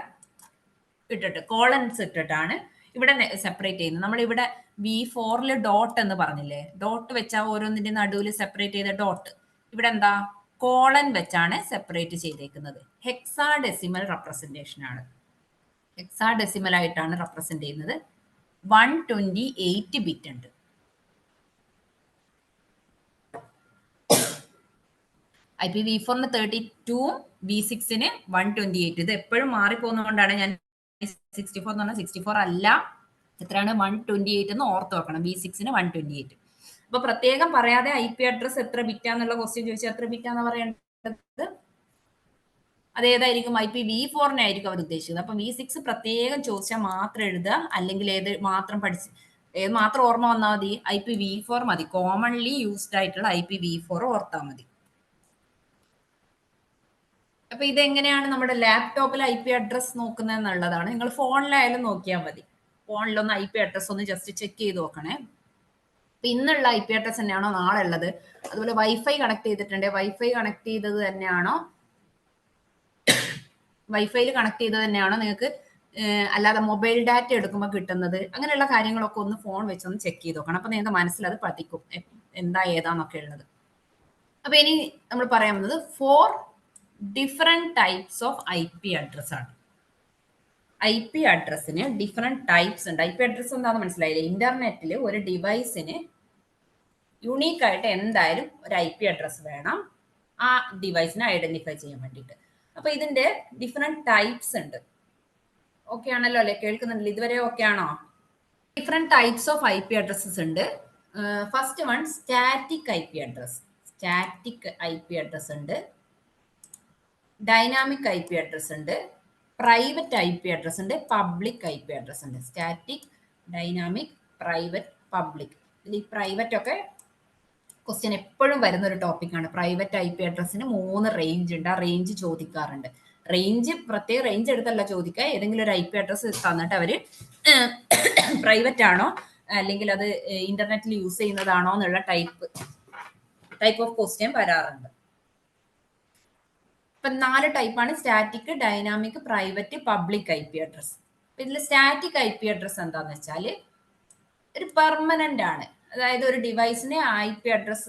Speaker 1: ഇട്ടിട്ട് കോളൻസ് ഇട്ടിട്ടാണ് ഇവിടെ സെപ്പറേറ്റ് ചെയ്യുന്നത്. നമ്മൾ ഇവിടെ V4ൽ ഡോട്ട് എന്ന് പറഞ്ഞില്ലേ, ഡോട്ട് വെച്ചാൽ ഓരോന്നിന്റെ നടുവിൽ സെപ്പറേറ്റ് ചെയ്ത ഡോട്ട്. ഇവിടെ എന്താ? കോളൻ വെച്ചാണ് സെപ്പറേറ്റ് ചെയ്തേക്കുന്നത്. ഹെക്സാഡെസിമൽ റെപ്രസെന്റേഷൻ ആണ്. ഹെക്സാഡെസിമൽ ആയിട്ടാണ് റെപ്രസെന്റ് ചെയ്യുന്നത്. 128 ബിറ്റ് ഉണ്ട്. IPv4ന് 32ഉം V6ന് 128. ഇത് എപ്പോഴും മാറിപ്പോകുന്നതുകൊണ്ടാണ് ഞാൻ 64 എന്ന് പറഞ്ഞാൽ 64 അല്ല, എത്രയാണ്? 128 എന്ന് ഓർത്ത് വെക്കണം. V6ന് 128. അപ്പൊ പ്രത്യേകം പറയാതെ IP അഡ്രസ് എത്ര ബിറ്റാന്നുള്ള ക്വസ്റ്റ്യൻ ചോദിച്ചാൽ എത്ര ബിറ്റാന്ന് പറയേണ്ടത്? അതേതായിരിക്കും? IPv4നെ ആയിരിക്കും അവർ ഉദ്ദേശിക്കുന്നത്. അപ്പൊ V6 പ്രത്യേകം ചോദിച്ചാൽ മാത്രം എഴുതുക, അല്ലെങ്കിൽ ഏത് മാത്രം ഏത് മാത്രം ഓർമ്മ വന്നാൽ മതി? IPv4 മതി. കോമൺലി യൂസ്ഡ് ആയിട്ടുള്ള IPv4 ഓർത്താൽ മതി. അപ്പൊ ഇതെങ്ങനെയാണ് നമ്മുടെ ലാപ്ടോപ്പിൽ IP അഡ്രസ് നോക്കുന്നത് എന്നുള്ളതാണ്. നിങ്ങൾ ഫോണിലായാലും നോക്കിയാൽ മതി. ഫോണിലൊന്ന് IP അഡ്രസ് ഒന്ന് ജസ്റ്റ് ചെക്ക് ചെയ്ത് നോക്കണേ. അപ്പൊ ഇന്നുള്ള IP അഡ്രസ് തന്നെയാണോ നാളെ ഉള്ളത്? അതുപോലെ വൈഫൈ കണക്ട് ചെയ്തിട്ടുണ്ട്, വൈഫൈ കണക്ട് ചെയ്തത് തന്നെയാണോ, വൈഫൈയിൽ കണക്ട് ചെയ്തത് തന്നെയാണോ നിങ്ങൾക്ക് അല്ലാതെ മൊബൈൽ ഡാറ്റ എടുക്കുമ്പോൾ കിട്ടുന്നത്? അങ്ങനെയുള്ള കാര്യങ്ങളൊക്കെ ഒന്ന് ഫോൺ വെച്ചൊന്ന് ചെക്ക് ചെയ്ത് നോക്കണം. അപ്പൊ നിങ്ങൾക്ക് മനസ്സിലത് പതിക്കും എന്താ ഏതാന്നൊക്കെ ഉള്ളത്. അപ്പൊ ഇനി നമ്മൾ പറയാൻ വന്നത് 4 different types of IP address ആണ്. IP അഡ്രസ്സിന് ഡിഫറെന്റ് ടൈപ്സ് ഉണ്ട്. IP അഡ്രസ് എന്താണെന്ന് മനസ്സിലായില്ലേ? ഇന്റർനെറ്റിൽ ഒരു ഡിവൈസിന് യുണീക്ക് ആയിട്ട് എന്തായാലും ഒരു IP അഡ്രസ് വേണം, ആ ഡിവൈസിനെ ഐഡന്റിഫൈ ചെയ്യാൻ വേണ്ടിയിട്ട്. അപ്പൊ ഇതിന്റെ ഡിഫറെന്റ് ടൈപ്സ് ഉണ്ട്. ഓക്കെ ആണല്ലോ അല്ലെ? കേൾക്കുന്നുണ്ടല്ലോ? ഇതുവരെ ഓക്കെ ആണോ? Different types of IP addresses ഉണ്ട്. First one static IP address. Static IP address ഉണ്ട്, ഡൈനാമിക് IP അഡ്രസ് ഉണ്ട്, പ്രൈവറ്റ് IP അഡ്രസ് ഉണ്ട്, പബ്ലിക് IP അഡ്രസ് ഉണ്ട്. Static, dynamic, private, public. ഇതിൽ ഈ പ്രൈവറ്റ് ഒക്കെ ക്വസ്റ്റ്യൻ എപ്പോഴും വരുന്ന ഒരു ടോപ്പിക്കാണ്. പ്രൈവറ്റ് ഐ പി അഡ്രസ്സിന് 3 റേഞ്ച് ഉണ്ട്. ആ റേഞ്ച് ചോദിക്കാറുണ്ട്. റേഞ്ച് പ്രത്യേക റേഞ്ച് എടുത്തല്ല ചോദിക്കുക, ഏതെങ്കിലും ഒരു ഐ പി അഡ്രസ്സ് തന്നിട്ട് അവർ പ്രൈവറ്റ് ആണോ അല്ലെങ്കിൽ അത് ഇന്റർനെറ്റിൽ യൂസ് ചെയ്യുന്നതാണോ എന്നുള്ള ടൈപ്പ് ഓഫ് ക്വസ്റ്റ്യൻ വരാറുണ്ട്. ഇപ്പൊ 4 ടൈപ്പാണ്: static, dynamic, private, public I P address. ഇതിൽ സ്റ്റാറ്റിക് ഐ പി അഡ്രസ് എന്താന്ന് വെച്ചാൽ ഒരു പെർമനന്റ് ആണ്. അതായത് ഒരു ഡിവൈസിന് ഐ പി അഡ്രസ്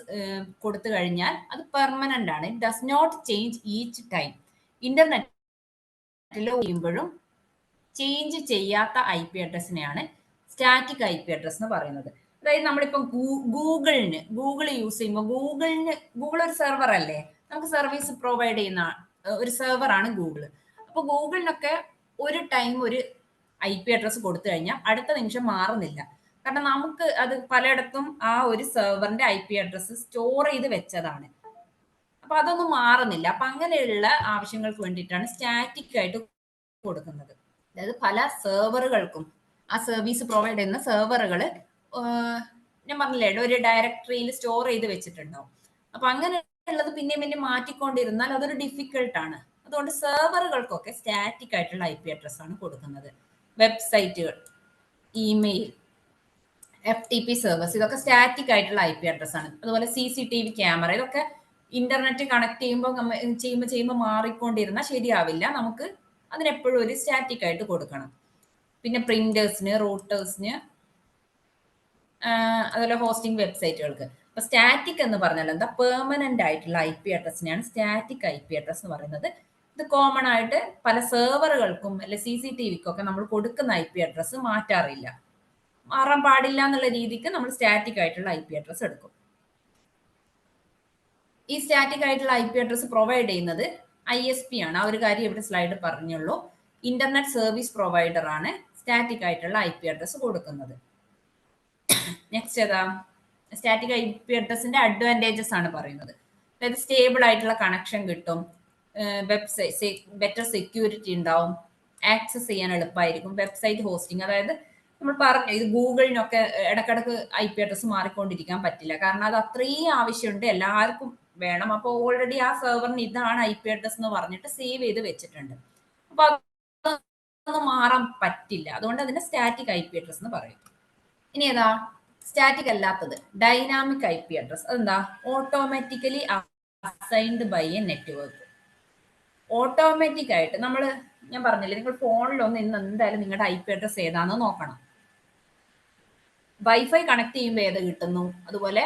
Speaker 1: കൊടുത്തു കഴിഞ്ഞാൽ അത് പെർമനന്റ് ആണ്. It does not change each time. ഇന്റർനെറ്റിൽ ചെയ്യുമ്പോഴും ചേഞ്ച് ചെയ്യാത്ത ഐ പി അഡ്രസ്സിനെയാണ് സ്റ്റാറ്റിക് ഐ പി അഡ്രസ് എന്ന് പറയുന്നത്. അതായത് നമ്മളിപ്പം ഗൂഗിൾ യൂസ് ചെയ്യുമ്പോൾ ഗൂഗിൾ ഒരു സെർവർ അല്ലേ, നമുക്ക് സർവീസ് പ്രൊവൈഡ് ചെയ്യുന്ന ഒരു സെർവറാണ് ഗൂഗിൾ. അപ്പോൾ ഗൂഗിളിനൊക്കെ ഒരു ടൈം ഒരു ഐ പി അഡ്രസ് കൊടുത്തു കഴിഞ്ഞാൽ അടുത്ത നിമിഷം മാറുന്നില്ല. കാരണം നമുക്ക് അത് പലയിടത്തും ആ ഒരു സെർവറിന്റെ ഐ പി അഡ്രസ് സ്റ്റോർ ചെയ്ത് വെച്ചതാണ്. അപ്പൊ അതൊന്നും മാറുന്നില്ല. അപ്പൊ അങ്ങനെയുള്ള ആവശ്യങ്ങൾക്ക് വേണ്ടിയിട്ടാണ് സ്റ്റാറ്റിക് ആയിട്ട് കൊടുക്കുന്നത്. അതായത് പല സെർവറുകൾക്കും ആ സർവീസ് പ്രൊവൈഡ് ചെയ്യുന്ന സെർവറുകൾ ഞാൻ പറഞ്ഞില്ലേ ഒരു ഡയറക്ടറിയിൽ സ്റ്റോർ ചെയ്ത് വെച്ചിട്ടുണ്ടാവും. അപ്പൊ അങ്ങനെയുള്ളത് പിന്നെ മാറ്റിക്കൊണ്ടിരുന്നാൽ അതൊരു ഡിഫിക്കൽട്ടാണ്. അതുകൊണ്ട് സെർവറുകൾക്കൊക്കെ സ്റ്റാറ്റിക് ആയിട്ടുള്ള ഐ പി അഡ്രസ് ആണ് കൊടുക്കുന്നത്. വെബ്സൈറ്റുകൾ, ഇമെയിൽ, FTP സർവീസ്, ഇതൊക്കെ സ്റ്റാറ്റിക് ആയിട്ടുള്ള ഐ പി അഡ്രസ് ആണ്. അതുപോലെ CCTV ക്യാമറ, ഇതൊക്കെ ഇന്റർനെറ്റ് കണക്ട് ചെയ്യുമ്പോൾ മാറിക്കൊണ്ടിരുന്നാൽ ശരിയാവില്ല. നമുക്ക് അതിനെപ്പോഴും ഒരു സ്റ്റാറ്റിക് ആയിട്ട് കൊടുക്കണം. പിന്നെ പ്രിന്റേഴ്സിന്, റൂട്ടേഴ്സിന്, അതുപോലെ ഹോസ്റ്റിംഗ് വെബ്സൈറ്റുകൾക്ക്. അപ്പൊ സ്റ്റാറ്റിക് എന്ന് പറഞ്ഞാൽ എന്താ, പെർമനന്റ് ആയിട്ടുള്ള ഐ പി അഡ്രസ്സിനെയാണ് സ്റ്റാറ്റിക് ഐ പി അഡ്രസ് എന്ന് പറയുന്നത്. ഇത് കോമൺ ആയിട്ട് പല സെർവറുകൾക്കും അല്ലെ CCTVക്കൊക്കെ നമ്മൾ കൊടുക്കുന്ന ഐ പി അഡ്രസ് മാറ്റാറില്ല. മാറാൻ പാടില്ല എന്നുള്ള രീതിക്ക് നമ്മൾ സ്റ്റാറ്റിക് ആയിട്ടുള്ള ഐ പി അഡ്രസ് എടുക്കും. ഈ സ്റ്റാറ്റിക് ആയിട്ടുള്ള ഐ പി അഡ്രസ് പ്രൊവൈഡ് ചെയ്യുന്നത് ISP ആണ്. ആ ഒരു കാര്യം ഇവിടെ സ്ലൈഡ് പറഞ്ഞുള്ളൂ. ഇന്റർനെറ്റ് സർവീസ് പ്രൊവൈഡർ ആണ് സ്റ്റാറ്റിക് ആയിട്ടുള്ള ഐ പി അഡ്രസ് കൊടുക്കുന്നത്. നെക്സ്റ്റ് ഏതാ, സ്റ്റാറ്റിക് ഐ പി അഡ്രസ്സിന്റെ അഡ്വാൻറ്റേജസ് ആണ് പറയുന്നത്. അതായത് സ്റ്റേബിൾ ആയിട്ടുള്ള കണക്ഷൻ കിട്ടും, വെബ്സൈറ്റ് ബെറ്റർ സെക്യൂരിറ്റി ഉണ്ടാവും, ആക്സസ് ചെയ്യാൻ എളുപ്പമായിരിക്കും, വെബ്സൈറ്റ് ഹോസ്റ്റിംഗ്. അതായത് നമ്മൾ പറഞ്ഞു ഇത് ഗൂഗിളിനൊക്കെ ഇടക്കിടക്ക് ഐ പി അഡ്രസ് മാറിക്കൊണ്ടിരിക്കാൻ പറ്റില്ല. കാരണം അത് അത്രയും ആവശ്യമുണ്ട്, എല്ലാവർക്കും വേണം. അപ്പോൾ ഓൾറെഡി ആ സെർവറിന് ഇതാണ് ഐ പി അഡ്രസ് എന്ന് പറഞ്ഞിട്ട് സേവ് ചെയ്ത് വെച്ചിട്ടുണ്ട്. അപ്പൊ അതൊന്നും മാറാൻ പറ്റില്ല. അതുകൊണ്ട് അതിന് സ്റ്റാറ്റിക് ഐ പി അഡ്രസ് എന്ന് പറയും. ഇനി ഏതാ സ്റ്റാറ്റിക് അല്ലാത്തത്, ഡൈനാമിക് ഐ പി അഡ്രസ്. അതെന്താ, automatically assigned by a network. Automatic ആയിട്ട് ഞാൻ പറഞ്ഞില്ലേ, നിങ്ങൾ ഫോണിലൊന്ന് ഇന്ന് എന്തായാലും നിങ്ങളുടെ ഐ പി അഡ്രസ് ഏതാണെന്ന് നോക്കണം. വൈഫൈ കണക്ട് ചെയ്യുമ്പോൾ ഏത് കിട്ടുന്നു, അതുപോലെ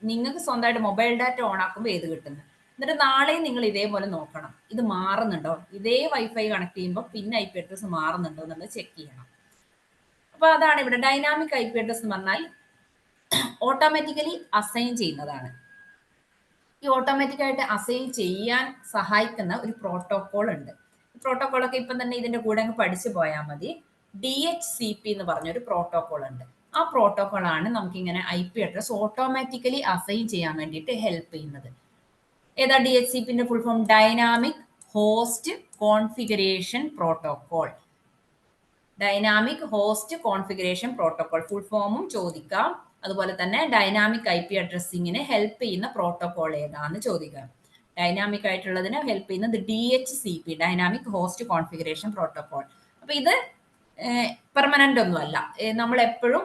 Speaker 1: നിങ്ങൾക്ക് സ്വന്തമായിട്ട് മൊബൈൽ ഡാറ്റ ഓൺ ആക്കുമ്പോൾ ഏത് കിട്ടുന്നു. എന്നിട്ട് നാളെയും നിങ്ങൾ ഇതേപോലെ നോക്കണം, ഇത് മാറുന്നുണ്ടോ. ഇതേ വൈഫൈ കണക്ട് ചെയ്യുമ്പോൾ പിന്നെ ഐ പി അഡ്രസ് മാറുന്നുണ്ടോ എന്നുള്ളത് ചെക്ക് ചെയ്യണം. അപ്പൊ അതാണ് ഇവിടെ ഡൈനാമിക് ഐ പി അഡ്രസ് എന്ന് പറഞ്ഞാൽ ഓട്ടോമാറ്റിക്കലി അസൈൻ ചെയ്യുന്നതാണ്. ഈ ഓട്ടോമാറ്റിക് ആയിട്ട് അസൈൻ ചെയ്യാൻ സഹായിക്കുന്ന ഒരു പ്രോട്ടോകോൾ ഉണ്ട്. പ്രോട്ടോകോളൊക്കെ ഇപ്പം തന്നെ ഇതിന്റെ കൂടെ അങ്ങ് പഠിച്ചു പോയാൽ മതി. DHCP എന്ന് പറഞ്ഞൊരു പ്രോട്ടോകോൾ ഉണ്ട്. ആ പ്രോട്ടോകോൾ ആണ് നമുക്ക് ഇങ്ങനെ I P address automatically assign ചെയ്യാൻ വേണ്ടിയിട്ട് ഹെൽപ്പ് ചെയ്യുന്നത്. ഏതാ DHCPന്റെ full form? Dynamic host configuration protocol. Dynamic host configuration protocol full ഫോമും ചോദിക്കാം. അതുപോലെ തന്നെ ഡൈനാമിക് ഐ പി അഡ്രസ്സിങ്ങിന് ഹെൽപ്പ് ചെയ്യുന്ന പ്രോട്ടോകോൾ ഏതാന്ന് ചോദിക്കാം. ഡൈനാമിക് ആയിട്ടുള്ളതിന് ഹെൽപ്പ് ചെയ്യുന്നത് DHCP, dynamic host configuration protocol. അപ്പൊ ഇത് പെർമനന്റ് ഒന്നുമല്ല, നമ്മൾ എപ്പോഴും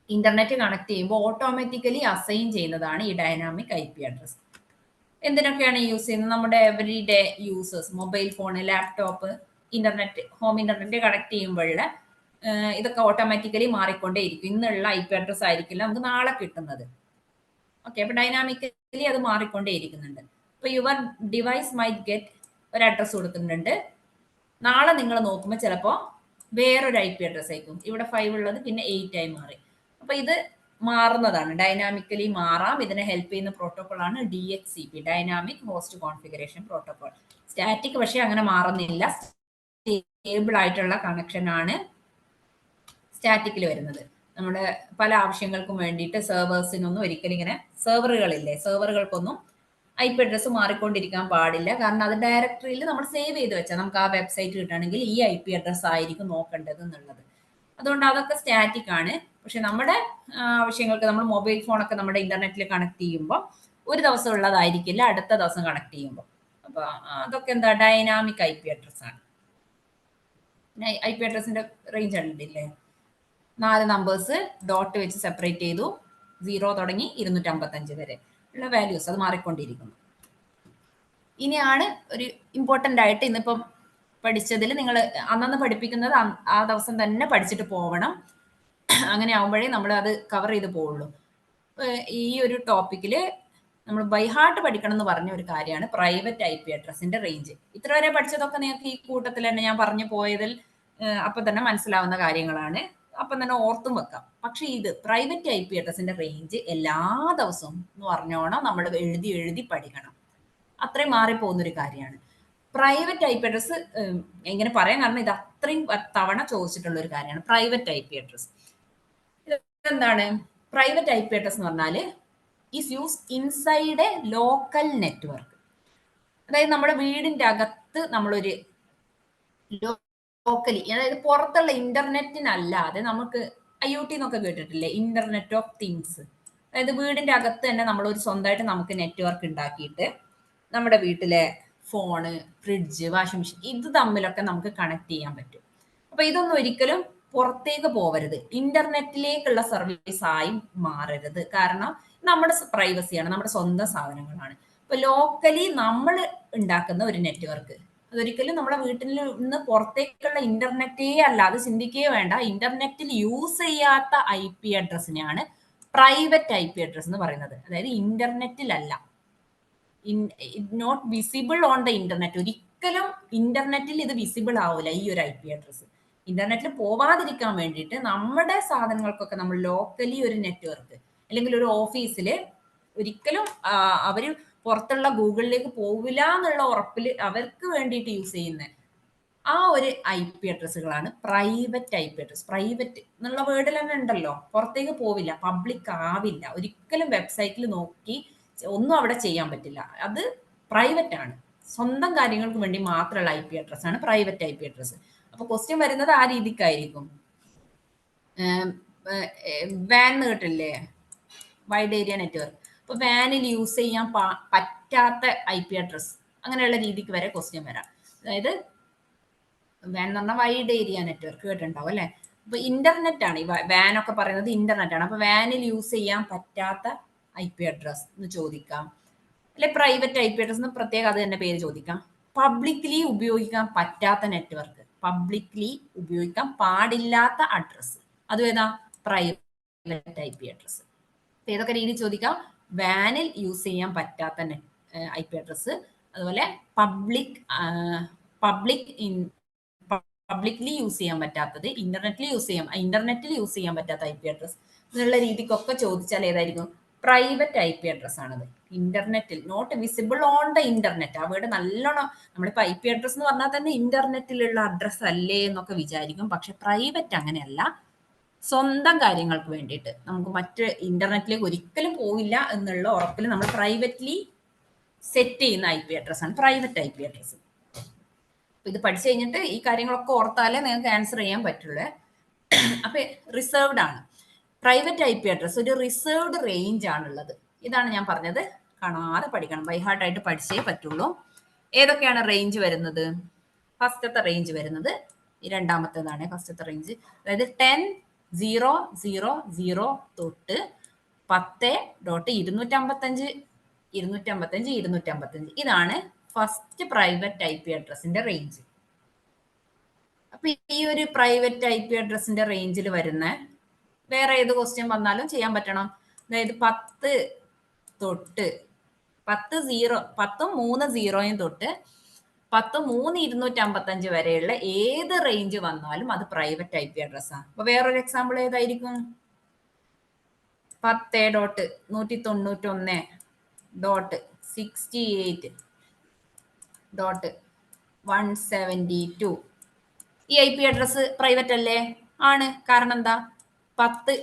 Speaker 1: ഇന്റർനെറ്റ് കണക്ട് ചെയ്യുമ്പോൾ ഓട്ടോമാറ്റിക്കലി അസൈൻ ചെയ്യുന്നതാണ് ഈ ഡൈനാമിക് ഐ പി അഡ്രസ്. എന്തിനൊക്കെയാണ് യൂസ് ചെയ്യുന്നത്? നമ്മുടെ every day users, mobile phone, laptop, internet, home internet connect ചെയ്യുമ്പോഴുള്ള ഇതൊക്കെ ഓട്ടോമാറ്റിക്കലി മാറിക്കൊണ്ടേയിരിക്കും. ഇന്നുള്ള ഐ പി അഡ്രസ് ആയിരിക്കില്ല നമുക്ക് നാളെ കിട്ടുന്നത്. ഓക്കെ, അപ്പൊ ഡൈനാമിക്കലി അത് മാറിക്കൊണ്ടേയിരിക്കുന്നുണ്ട്. ഇപ്പൊ യുവർ ഡിവൈസ് മൈറ്റ് ഗെറ്റ് ഒരു അഡ്രസ് കൊടുത്തിട്ടുണ്ട്, നാളെ നിങ്ങൾ നോക്കുമ്പോൾ ചിലപ്പോൾ വേറൊരു ഐ പി അഡ്രസ് ആയിരിക്കും. ഇവിടെ 5 ഉള്ളത് പിന്നെ 8 ആയി മാറി. അപ്പൊ ഇത് മാറുന്നതാണ്, ഡൈനാമിക്കലി മാറാം. ഇതിനെ ഹെൽപ്പ് ചെയ്യുന്ന പ്രോട്ടോകോൾ ആണ് DHCP, dynamic host configuration protocol. Static പക്ഷേ അങ്ങനെ മാറുന്നില്ല, സ്റ്റേബിൾ ആയിട്ടുള്ള കണക്ഷൻ ആണ് സ്റ്റാറ്റിക്കിൽ വരുന്നത്. നമ്മുടെ പല ആവശ്യങ്ങൾക്കും വേണ്ടിയിട്ട് സെർവേഴ്സിനൊന്നും ഒരിക്കലും ഇങ്ങനെ സെർവറുകൾക്കൊന്നും ഐ പി അഡ്രസ് മാറിക്കൊണ്ടിരിക്കാൻ പാടില്ല. കാരണം അത് ഡയറക്ടറിയിൽ നമ്മൾ സേവ് ചെയ്ത് വെച്ചാൽ നമുക്ക് ആ വെബ്സൈറ്റ് കിട്ടുകയാണെങ്കിൽ ഈ ഐ പി അഡ്രസ് ആയിരിക്കും നോക്കേണ്ടത് എന്നുള്ളത്. അതുകൊണ്ട് അതൊക്കെ സ്റ്റാറ്റിക് ആണ്. പക്ഷെ നമ്മുടെ ആവശ്യങ്ങൾക്ക് നമ്മൾ മൊബൈൽ ഫോണൊക്കെ നമ്മുടെ ഇന്റർനെറ്റിൽ കണക്ട് ചെയ്യുമ്പോൾ ഒരു ദിവസം ഉള്ളതായിരിക്കില്ല അടുത്ത ദിവസം കണക്ട് ചെയ്യുമ്പോൾ. അപ്പൊ അതൊക്കെ എന്താ ഡൈനാമിക് ഐ പി അഡ്രസ് ആണ്. ഐ പി അഡ്രസ്സിന്റെ റേഞ്ച് കണ്ടിട്ടില്ലേ? 4 നമ്പേഴ്സ് ഡോട്ട് വെച്ച് സെപ്പറേറ്റ് ചെയ്തു. 0 തുടങ്ങി 255 വരെ ഉള്ള വാല്യൂസ് അത് മാറിക്കൊണ്ടിരിക്കുന്നു. ഇനിയാണ് ഒരു ഇമ്പോർട്ടൻ്റ് ആയിട്ട് ഇന്നിപ്പം പഠിച്ചതിൽ നിങ്ങൾ അന്നന്ന് പഠിപ്പിക്കുന്നത് ആ ദിവസം തന്നെ പഠിച്ചിട്ട് പോവണം. അങ്ങനെ ആവുമ്പോഴേ നമ്മൾ അത് കവർ ചെയ്ത് പോവുള്ളൂ. ഈ ഒരു ടോപ്പിക്കിൽ നമ്മൾ ബൈ ഹാർട്ട് പഠിക്കണം എന്ന് പറഞ്ഞ ഒരു കാര്യമാണ് പ്രൈവറ്റ് ഐ പി അഡ്രസ്സിന്റെ റേഞ്ച്. ഇത്ര വരെ പഠിച്ചതൊക്കെ നിങ്ങൾക്ക് ഈ കൂട്ടത്തിൽ തന്നെ ഞാൻ പറഞ്ഞു പോയതിൽ അപ്പം തന്നെ മനസ്സിലാവുന്ന കാര്യങ്ങളാണ്. അപ്പം തന്നെ ഓർത്തും വെക്കാം. പക്ഷെ ഇത് പ്രൈവറ്റ് ഐ പി അഡ്രസ്സിന്റെ റേഞ്ച് എല്ലാ ദിവസവും എന്ന് പറഞ്ഞോണം നമ്മൾ എഴുതി എഴുതി പഠിക്കണം. അത്രയും മാറിപ്പോകുന്ന ഒരു കാര്യമാണ്. പ്രൈവറ്റ് ഐ പി അഡ്രസ് എങ്ങനെ പറയാൻ കാരണം ഇത് അത്രയും തവണ ചോദിച്ചിട്ടുള്ള ഒരു കാര്യമാണ് പ്രൈവറ്റ് ഐ പി അഡ്രസ്. എന്താണ് പ്രൈവറ്റ് ഐ പി അഡ്രസ് എന്ന് പറഞ്ഞാല് is use inside A local network. അതായത് നമ്മുടെ വീടിന്റെ അകത്ത് നമ്മളൊരു ലോക്കലി, അതായത് പുറത്തുള്ള ഇന്റർനെറ്റിനല്ലാതെ നമുക്ക് IoT എന്നൊക്കെ കേട്ടിട്ടില്ലേ, ഇന്റർനെറ്റ് ഓഫ് തിങ്സ്. അതായത് വീടിന്റെ അകത്ത് തന്നെ നമ്മളൊരു സ്വന്തമായിട്ട് നമുക്ക് നെറ്റ്വർക്ക് ഉണ്ടാക്കിയിട്ട് നമ്മുടെ വീട്ടിലെ ഫോണ്, ഫ്രിഡ്ജ്, വാഷിംഗ് മെഷീൻ ഇത് തമ്മിലൊക്കെ നമുക്ക് കണക്ട് ചെയ്യാൻ പറ്റും. അപ്പൊ ഇതൊന്നും ഒരിക്കലും പുറത്തേക്ക് പോവരുത്, ഇന്റർനെറ്റിലേക്കുള്ള സർവീസ് ആയി മാറരുത്. കാരണം നമ്മുടെ പ്രൈവസിയാണ്, നമ്മുടെ സ്വന്തം സാധനങ്ങളാണ്. ഇപ്പൊ ലോക്കലി നമ്മൾ ഉണ്ടാക്കുന്ന ഒരു നെറ്റ്വർക്ക് അതൊരിക്കലും നമ്മുടെ വീട്ടിൽ നിന്ന് പുറത്തേക്കുള്ള ഇന്റർനെറ്റേ അല്ല, അത് ചിന്തിക്കുകയേ വേണ്ട. ഇന്റർനെറ്റിൽ യൂസ് ചെയ്യാത്ത ഐ പി അഡ്രസ്സിനെയാണ് പ്രൈവറ്റ് ഐ പി അഡ്രസ് എന്ന് പറയുന്നത്. അതായത് ഇന്റർനെറ്റിലല്ല, not visible on the internet. ഒരിക്കലും ഇന്റർനെറ്റിൽ ഇത് വിസിബിൾ ആവില്ല ഈ ഒരു ഐ പി അഡ്രസ്. ഇന്റർനെറ്റിൽ പോവാതിരിക്കാൻ വേണ്ടിയിട്ട് നമ്മുടെ സാധനങ്ങൾക്കൊക്കെ നമ്മൾ ലോക്കലി ഒരു നെറ്റ്വർക്ക് അല്ലെങ്കിൽ ഒരു ഓഫീസിൽ ഒരിക്കലും അവര് പുറത്തുള്ള ഗൂഗിളിലേക്ക് പോവില്ല എന്നുള്ള ഉറപ്പിൽ അവർക്ക് വേണ്ടിയിട്ട് യൂസ് ചെയ്യുന്ന ആ ഒരു ഐ പി അഡ്രസ്സുകളാണ് private I P address. Private എന്നുള്ള വേർഡിൽ തന്നെ ഉണ്ടല്ലോ, പുറത്തേക്ക് പോവില്ല, പബ്ലിക് ആവില്ല, ഒരിക്കലും വെബ്സൈറ്റിൽ നോക്കി ഒന്നും അവിടെ ചെയ്യാൻ പറ്റില്ല. അത് പ്രൈവറ്റ് ആണ്, സ്വന്തം കാര്യങ്ങൾക്ക് വേണ്ടി മാത്രമുള്ള ഐ പി അഡ്രസ് ആണ് പ്രൈവറ്റ് ഐ പി അഡ്രസ്. അപ്പൊ ക്വസ്റ്റ്യൻ വരുന്നത് ആ രീതിക്കായിരിക്കും. വാൻ കേട്ടില്ലേ, വൈഡ് ഏരിയ നെറ്റ്വർക്ക്. അപ്പൊ വാനിൽ യൂസ് ചെയ്യാൻ പറ്റാത്ത ഐ പി അഡ്രസ്, അങ്ങനെയുള്ള രീതിക്ക് വരെ ക്വസ്റ്റ്യൻ വരാം. അതായത് വാൻ എന്ന് പറഞ്ഞാൽ വൈഡ് ഏരിയ നെറ്റ്വർക്ക് കേട്ടിട്ടുണ്ടാവും അല്ലെ. അപ്പൊ ഇന്റർനെറ്റ് ആണ് ഈ വാൻ ഒക്കെ പറയുന്നത്, ഇന്റർനെറ്റ് ആണ്. അപ്പൊ വാനിൽ യൂസ് ചെയ്യാൻ പറ്റാത്ത ഐ പി അഡ്രസ് എന്ന് ചോദിക്കാം, അല്ലെ പ്രൈവറ്റ് ഐ പി അഡ്രസ് എന്ന് പ്രത്യേകം അത് തന്നെ പേര് ചോദിക്കാം. പബ്ലിക്ലി ഉപയോഗിക്കാൻ പറ്റാത്ത നെറ്റ്വർക്ക്, പബ്ലിക്ലി ഉപയോഗിക്കാൻ പാടില്ലാത്ത അഡ്രസ്, അതും ഏതാ പ്രൈവറ്റ് ഐ പി അഡ്രസ്. ഏതൊക്കെ രീതി ചോദിക്കാം, വാനിൽ യൂസ് ചെയ്യാൻ പറ്റാത്ത ഐ പി അഡ്രസ്, അതുപോലെ പബ്ലിക്ലി യൂസ് ചെയ്യാൻ പറ്റാത്തത്, ഇന്റർനെറ്റിൽ യൂസ് ചെയ്യാൻ പറ്റാത്ത ഐ പി അഡ്രസ് എന്നുള്ള രീതിക്കൊക്കെ ചോദിച്ചാൽ ഏതായിരിക്കും, പ്രൈവറ്റ് ഐ പി അഡ്രസ് ആണത്. ഇന്റർനെറ്റിൽ not visible on the internet. അവിടെ നല്ലോണം നമ്മളിപ്പോ ഐ പി അഡ്രസ് എന്ന് പറഞ്ഞാൽ തന്നെ ഇന്റർനെറ്റിലുള്ള അഡ്രസ് അല്ലേ എന്നൊക്കെ വിചാരിക്കും. പക്ഷെ പ്രൈവറ്റ് അങ്ങനെയല്ല, സ്വന്തം കാര്യങ്ങൾക്ക് വേണ്ടിയിട്ട് നമുക്ക് മറ്റ് ഇന്റർനെറ്റിലേക്ക് ഒരിക്കലും പോവില്ല എന്നുള്ള ഉറപ്പിൽ നമ്മൾ പ്രൈവറ്റ്ലി സെറ്റ് ചെയ്യുന്ന ഐ പി അഡ്രസ് ആണ് പ്രൈവറ്റ് ഐ പി അഡ്രസ്. ഇത് പഠിച്ചു കഴിഞ്ഞിട്ട് ഈ കാര്യങ്ങളൊക്കെ ഓർത്താലേ നിങ്ങൾക്ക് ആൻസർ ചെയ്യാൻ പറ്റുള്ളൂ. അപ്പൊ റിസർവ്ഡ് ആണ് പ്രൈവറ്റ് ഐ പി അഡ്രസ്, ഒരു റിസർവ്ഡ് റേഞ്ച് ആണുള്ളത്. ഇതാണ് ഞാൻ പറഞ്ഞത്, കാണാതെ പഠിക്കണം, ബൈ ഹാർട്ട് ആയിട്ട് പഠിച്ചേ പറ്റുള്ളൂ. ഏതൊക്കെയാണ് റേഞ്ച് വരുന്നത്? ഫസ്റ്റത്തെ റേഞ്ച് വരുന്നത് രണ്ടാമത്തേതാണ് ഫസ്റ്റത്തെ റേഞ്ച്. അതായത് 10,0,0,0 തൊട്ട് 10.255 ഇതാണ് ഫസ്റ്റ് പ്രൈവറ്റ് ഐ പി അഡ്രസ്സിന്റെ റേഞ്ച്. അപ്പൊ ഈ ഒരു പ്രൈവറ്റ് ഐ പി അഡ്രസ്സിന്റെ റേഞ്ചിൽ വരുന്ന വേറെ ഏത് ക്വസ്റ്റ്യൻ വന്നാലും ചെയ്യാൻ പറ്റണം. അതായത് 10 തൊട്ട് 10.3 0 തൊട്ട് 10.3 വരെയുള്ള ഏത് റേഞ്ച് വന്നാലും അത് പ്രൈവറ്റ് ഐ പി അഡ്രസ്സാണ്. അപ്പൊ വേറൊരു എക്സാമ്പിൾ ഏതായിരിക്കും, 10.91.68.172 ഈ ഐ പി അഡ്രസ് പ്രൈവറ്റ് അല്ലേ? ആണ്. കാരണം എന്താ, 10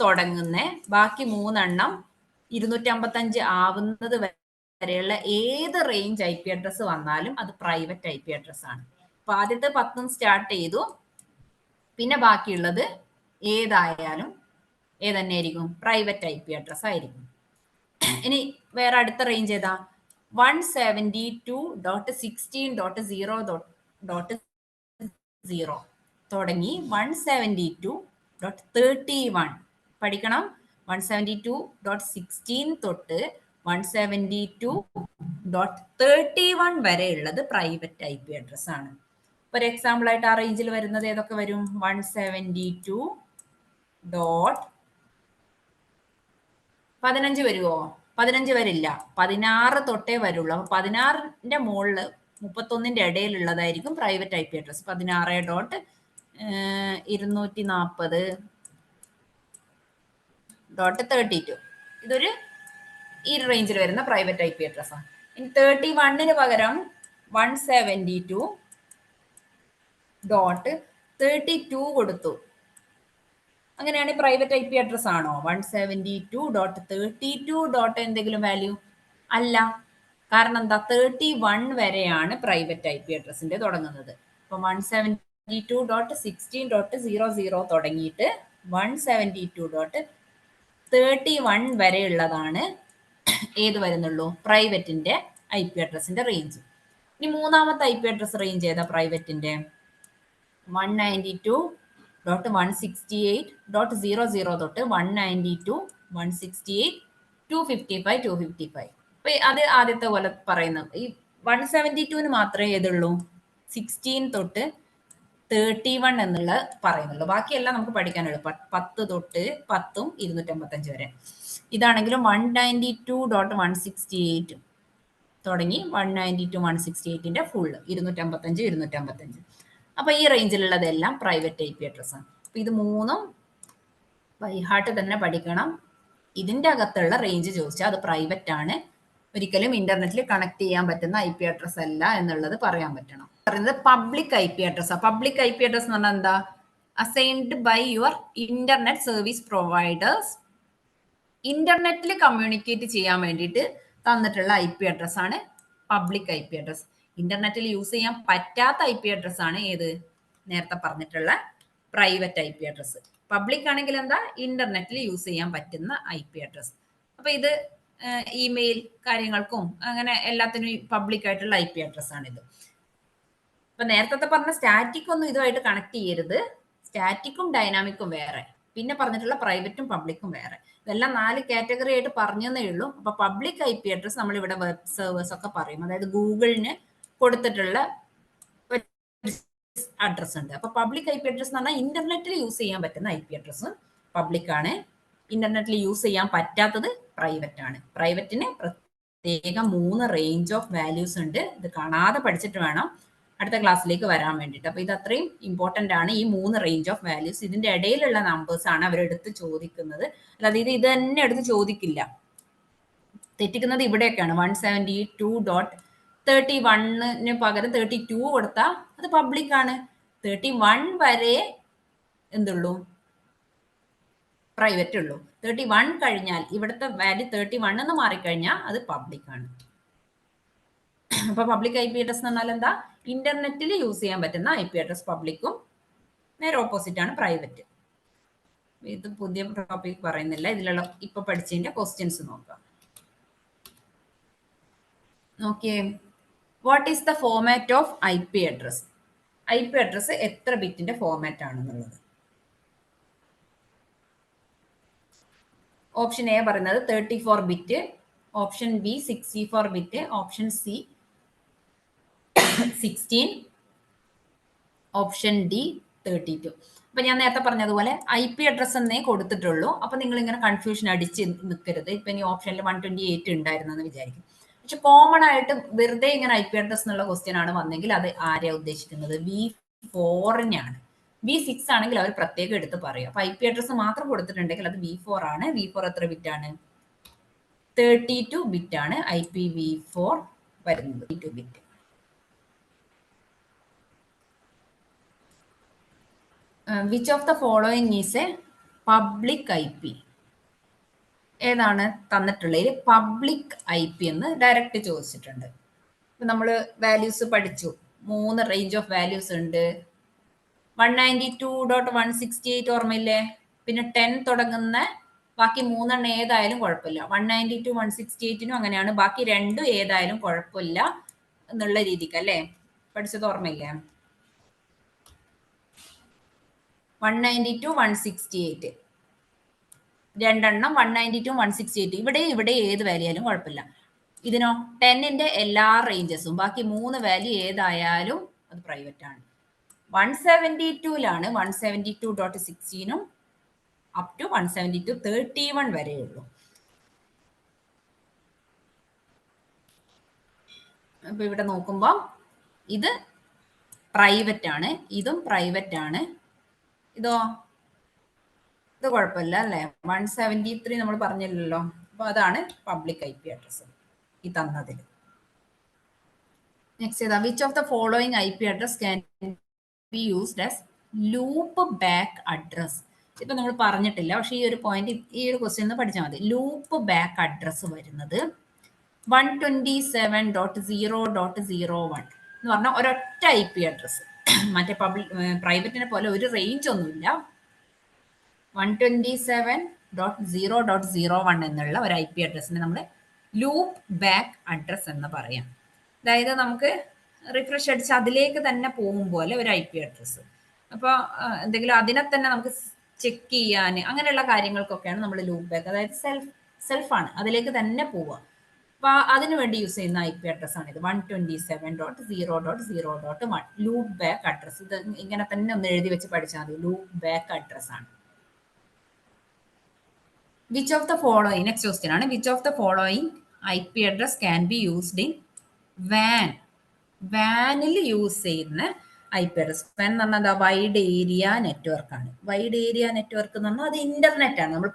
Speaker 1: തുടങ്ങുന്ന ബാക്കി 3 255 ആവുന്നത് വരെയുള്ള ഏത് റേഞ്ച് ഐ പി അഡ്രസ് വന്നാലും അത് പ്രൈവറ്റ് ഐ പി അഡ്രസ് ആണ്. അപ്പൊ ആദ്യത്തെ 10 സ്റ്റാർട്ട് ചെയ്തു, പിന്നെ ബാക്കിയുള്ളത് ഏതായാലും ഏതന്നെയായിരിക്കും? പ്രൈവറ്റ് IP അഡ്രസ് ആയിരിക്കും. ഇനി വേറെ അടുത്ത റേഞ്ച് ഏതാ? 172.16.0.0 തുടങ്ങി 172.31 പഠിക്കണം. 172.16 തൊട്ട് 172.31 വരെ ഉള്ളത് പ്രൈവറ്റ് IP അഡ്രസ് ആണ്. ഒരു എക്സാമ്പിൾ ആയിട്ട് ആ റേഞ്ചിൽ വരുന്നത് ഏതൊക്കെ വരും? 172.15 വരുമോ? 15 വരില്ല, 16 തൊട്ടേ വരുള്ളൂ. അപ്പൊ 16ന്റെ മുകളില് 31ന്റെ ഇടയിലുള്ളതായിരിക്കും പ്രൈവറ്റ് IP അഡ്രസ്. 16.240.32 ഇതൊരു ഈ റേഞ്ചിൽ വരുന്ന പ്രൈവറ്റ് IP അഡ്രസ് ആണ്. ഇനി 31ന് പകരം 172.32 കൊടുത്തു. അങ്ങനെയാണ് പ്രൈവറ്റ് IP അഡ്രസ് ആണോ? 172.32 എന്തെങ്കിലും വാല്യൂ അല്ല. കാരണം എന്താ? 31 വരെയാണ് പ്രൈവറ്റ് IP അഡ്രസ്സിന്റെ തുടങ്ങുന്നത്. അപ്പൊ 172.16.00 തുടങ്ങിയിട്ട് 172.31 വരെയുള്ളതാണ് ഏത് വരുന്നുള്ളൂ? പ്രൈവറ്റിന്റെ IP അഡ്രസ്സിന്റെ റേഞ്ച്. ഇനി മൂന്നാമത്തെ IP അഡ്രസ് റേഞ്ച് ഏതാ പ്രൈവറ്റിന്റെ? 192.168.00 തൊട്ട് 192.168.255. അപ്പൊ അത് ആദ്യത്തെ പോലെ പറയുന്നത്. ഈ 172ന് മാത്രമേ ഏതുള്ളൂ? 16 തൊട്ട് 31 എന്നുള്ള പറയുന്നുള്ളൂ. ബാക്കിയെല്ലാം നമുക്ക് പഠിക്കാൻ എളുപ്പം. 10 തൊട്ട് 10ഉം 255 വരെ. ഇതാണെങ്കിലും 192.168 തുടങ്ങി 192.168ന്റെ ഫുള്ള് 255. അപ്പൊ ഈ റേഞ്ചിലുള്ളതെല്ലാം പ്രൈവറ്റ് IP അഡ്രസ് ആണ്. അപ്പൊ ഇത് മൂന്നും ബൈഹാർട്ട് തന്നെ പഠിക്കണം. ഇതിന്റെ അകത്തുള്ള റേഞ്ച് ചോദിച്ചാൽ അത് പ്രൈവറ്റ് ആണ്. ഒരിക്കലും ഇന്റർനെറ്റിൽ കണക്ട് ചെയ്യാൻ പറ്റുന്ന IP അഡ്രസ് അല്ല എന്നുള്ളത് പറയാൻ പറ്റണം. പറയുന്നത് public IP address. Public IP address എന്ന് പറഞ്ഞാൽ എന്താ? Assigned by your internet service providers. ഇന്റർനെറ്റിൽ കമ്മ്യൂണിക്കേറ്റ് ചെയ്യാൻ വേണ്ടിയിട്ട് തന്നിട്ടുള്ള IP അഡ്രസ് ആണ് പബ്ലിക് IP അഡ്രസ്. ഇന്റർനെറ്റിൽ യൂസ് ചെയ്യാൻ പറ്റാത്ത IP അഡ്രസ് ആണ് ഏത്? നേരത്തെ പറഞ്ഞിട്ടുള്ള പ്രൈവറ്റ് IP അഡ്രസ്. പബ്ലിക് ആണെങ്കിൽ എന്താ? ഇന്റർനെറ്റിൽ യൂസ് ചെയ്യാൻ പറ്റുന്ന IP അഡ്രസ്. അപ്പൊ ഇത് ഇമെയിൽ കാര്യങ്ങൾക്കും അങ്ങനെ എല്ലാത്തിനും പബ്ലിക് ആയിട്ടുള്ള IP അഡ്രസ് ആണിത്. അപ്പൊ നേരത്തെ പറഞ്ഞ സ്റ്റാറ്റിക് ഒന്നും ഇതുമായിട്ട് കണക്ട് ചെയ്യരുത്. സ്റ്റാറ്റിക്കും ഡൈനാമിക്കും വേറെ, പിന്നെ പറഞ്ഞിട്ടുള്ള പ്രൈവറ്റും പബ്ലിക്കും വേറെ. ഇതെല്ലാം 4 കാറ്റഗറി ആയിട്ട് പറഞ്ഞതേ ഉള്ളൂ. അപ്പൊ പബ്ലിക് IP അഡ്രസ് നമ്മൾ ഇവിടെ വെബ് സെർവേഴ്സ് ഒക്കെ പറയും. അതായത് ഗൂഗിളിന് കൊടുത്തിട്ടുള്ള അഡ്രസ് ഉണ്ട്. അപ്പൊ പബ്ലിക് IP അഡ്രസ് എന്ന് പറഞ്ഞാൽ ഇന്റർനെറ്റിൽ യൂസ് ചെയ്യാൻ പറ്റുന്ന IP അഡ്രസ് പബ്ലിക് ആണ്. ഇന്റർനെറ്റിൽ യൂസ് ചെയ്യാൻ പറ്റാത്തത് പ്രൈവറ്റ് ആണ്. പ്രൈവറ്റിന് പ്രത്യേകം 3 റേഞ്ച് ഓഫ് വാല്യൂസ് ഉണ്ട്. ഇത് കാണാതെ പഠിച്ചിട്ട് വേണം അടുത്ത ക്ലാസ്സിലേക്ക് വരാൻ വേണ്ടിയിട്ട്. അപ്പൊ ഇത് അത്രയും ഇമ്പോർട്ടന്റ് ആണ്. ഈ 3 റേഞ്ച് ഓഫ് വാല്യൂസ്, ഇതിന്റെ ഇടയിലുള്ള നമ്പേഴ്സ് ആണ് അവരെടുത്ത് ചോദിക്കുന്നത്. അല്ലാതെ ഇത് തന്നെ എടുത്ത് ചോദിക്കില്ല. തെറ്റിക്കുന്നത് ഇവിടെയൊക്കെയാണ്. 172.31ന് പകരം 32 കൊടുത്താൽ അത് പബ്ലിക് ആണ്. 31 വരെ എന്തുള്ളൂ? പ്രൈവറ്റ് ഉള്ളൂ. 31 കഴിഞ്ഞാൽ ഇവിടുത്തെ വാല്യൂ 31 എന്ന് മാറിക്കഴിഞ്ഞാൽ അത് പബ്ലിക് ആണ്. അപ്പൊ പബ്ലിക് IP അഡ്രസ് എന്ന് പറഞ്ഞാൽ എന്താ? ഇന്റർനെറ്റിൽ യൂസ് ചെയ്യാൻ പറ്റുന്ന IP അഡ്രസ് പബ്ലിക്കും, നേരെ ഓപ്പോസിറ്റ് ആണ് പ്രൈവറ്റ്. ഇത് പുതിയ ടോപ്പിക് പറയുന്നില്ല. ഇതിലുള്ള ഇപ്പൊ പഠിച്ചതിന്റെ ക്വസ്റ്റ്യൻസ് നോക്കാം. നോക്കിയേ, what is the format of IP address? IP address എത്ര ബിറ്റിന്റെ ഫോർമാറ്റ് ആണെന്നുള്ളത്. ഓപ്ഷൻ എ പറയുന്നത് 34 bit, option B 64 bit, option C 16, option D 32. അപ്പൊ ഞാൻ നേരത്തെ പറഞ്ഞതുപോലെ IP അഡ്രസ് എന്നേ കൊടുത്തിട്ടുള്ളൂ. അപ്പൊ നിങ്ങൾ ഇങ്ങനെ കൺഫ്യൂഷൻ അടിച്ച് നിൽക്കരുത്. ഇപ്പൊ ഇനി ഓപ്ഷനിൽ 128 ഉണ്ടായിരുന്നെന്ന് വിചാരിക്കും. പക്ഷെ കോമൺ ആയിട്ട് വെറുതെ ഇങ്ങനെ IP അഡ്രസ് എന്നുള്ള ക്വസ്റ്റ്യൻ ആണ് വന്നെങ്കിൽ അത് ആരെയാ ഉദ്ദേശിക്കുന്നത്? V4നെയാണ്. V6 ആണെങ്കിൽ അവർ പ്രത്യേകം എടുത്ത് പറയും. അപ്പൊ IP അഡ്രസ് മാത്രം കൊടുത്തിട്ടുണ്ടെങ്കിൽ അത് V4 ആണ്. V4 എത്ര ബിറ്റ് ആണ്? 32 ബിറ്റ് ആണ് IPv4 വരുന്നത്. 32 bit. Which of the following is A public IP? ഏതാണ് തന്നിട്ടുള്ളതിൽ പബ്ലിക് IP എന്ന് ഡയറക്റ്റ് ചോദിച്ചിട്ടുണ്ട്. നമ്മൾ വാല്യൂസ് പഠിച്ചു. 3 റേഞ്ച് ഓഫ് വാല്യൂസ് ഉണ്ട്. 192.168 ഓർമ്മയില്ലേ? പിന്നെ 10 തുടങ്ങുന്ന ബാക്കി 3 ഏതായാലും കുഴപ്പമില്ല. 192 168നും അങ്ങനെയാണ്. ബാക്കി രണ്ടും ഏതായാലും കുഴപ്പമില്ല എന്നുള്ള രീതിക്ക് അല്ലേ? പഠിച്ചത് ഓർമ്മയില്ലേ? 192 168 രണ്ടെണ്ണം 192 168 ഇവിടെ ഏത് വാല്യൂ ആയാലും കുഴപ്പമില്ല. ഇതിനോ 10ന്റെ എല്ലാ റേഞ്ചസും ബാക്കി 3 വാല്യൂ ഏതായാലും അത് പ്രൈവറ്റ് ആണ്. 172ലാണ് 172.16നും അപ് ടു 172.31 വരെയുള്ളൂ. അപ്പൊ ഇവിടെ നോക്കുമ്പോൾ ഇത് പ്രൈവറ്റ് ആണ്, ഇതും പ്രൈവറ്റ് ആണ്. ഇത് കുഴപ്പമില്ല അല്ലേ? 173 നമ്മൾ പറഞ്ഞില്ലല്ലോ. അപ്പൊ അതാണ് പബ്ലിക് IP അഡ്രസ് ഈ തന്നതിൽ. നെക്സ്റ്റ് ഏതാ? Which of the following IP address can be used as loop back address? ഇപ്പൊ നമ്മൾ പറഞ്ഞിട്ടില്ല, പക്ഷെ ഈ ഒരു പോയിന്റ് ഈ ഒരു ക്വസ്റ്റ്യൻ പഠിച്ചാൽ മതി. ലൂപ്പ് ബാക്ക് അഡ്രസ് വരുന്നത് 127.0.01 എന്ന് പറഞ്ഞാൽ ഒരൊറ്റ IP അഡ്രസ്. മറ്റേ പ്രൈവറ്റിനെ പോലെ ഒരു റേഞ്ച് ഒന്നുമില്ല. 127.0.01 എന്നുള്ള ഒരു IP അഡ്രസ്സിനെ നമ്മൾ ലൂപ്പ് ബാക്ക് അഡ്രസ് എന്ന് പറയാം. അതായത് നമുക്ക് റിഫ്രഷ് അടിച്ച് അതിലേക്ക് തന്നെ പോകും പോലെ ഒരു IP അഡ്രസ്സ്. അപ്പോൾ എന്തെങ്കിലും അതിനെ തന്നെ നമുക്ക് ചെക്ക് ചെയ്യാൻ അങ്ങനെയുള്ള കാര്യങ്ങൾക്കൊക്കെയാണ് നമ്മൾ ലൂപ്പ് ബാക്ക്, അതായത് സെൽഫാണ്, അതിലേക്ക് തന്നെ പോവുക. അപ്പോൾ അതിനു വേണ്ടി യൂസ് ചെയ്യുന്ന IP അഡ്രസ് ആണ് ഇത്. 127.0.0.1 ലൂപ്പ് ബാക്ക് അഡ്രസ്. ഇത് ഇങ്ങനെ തന്നെ ഒന്ന് എഴുതി വെച്ച് പഠിച്ചാൽ മതി. ലൂപ്പ് ബാക്ക് അഡ്രസ് ആണ്. Which of the following, next question ആണ്. Which of the following IP address can be used in വാനിൽ യൂസ് ചെയ്യുന്ന IP അഡ്രസ്? വാൻ എന്ന് പറഞ്ഞാൽ എന്താ? വൈഡ് ഏരിയ നെറ്റ്വർക്ക് ആണ്. വൈഡ് ഏരിയ നെറ്റ്വർക്ക് എന്ന് പറഞ്ഞാൽ അത് ഇന്റർനെറ്റ് ആണ്, നമ്മൾ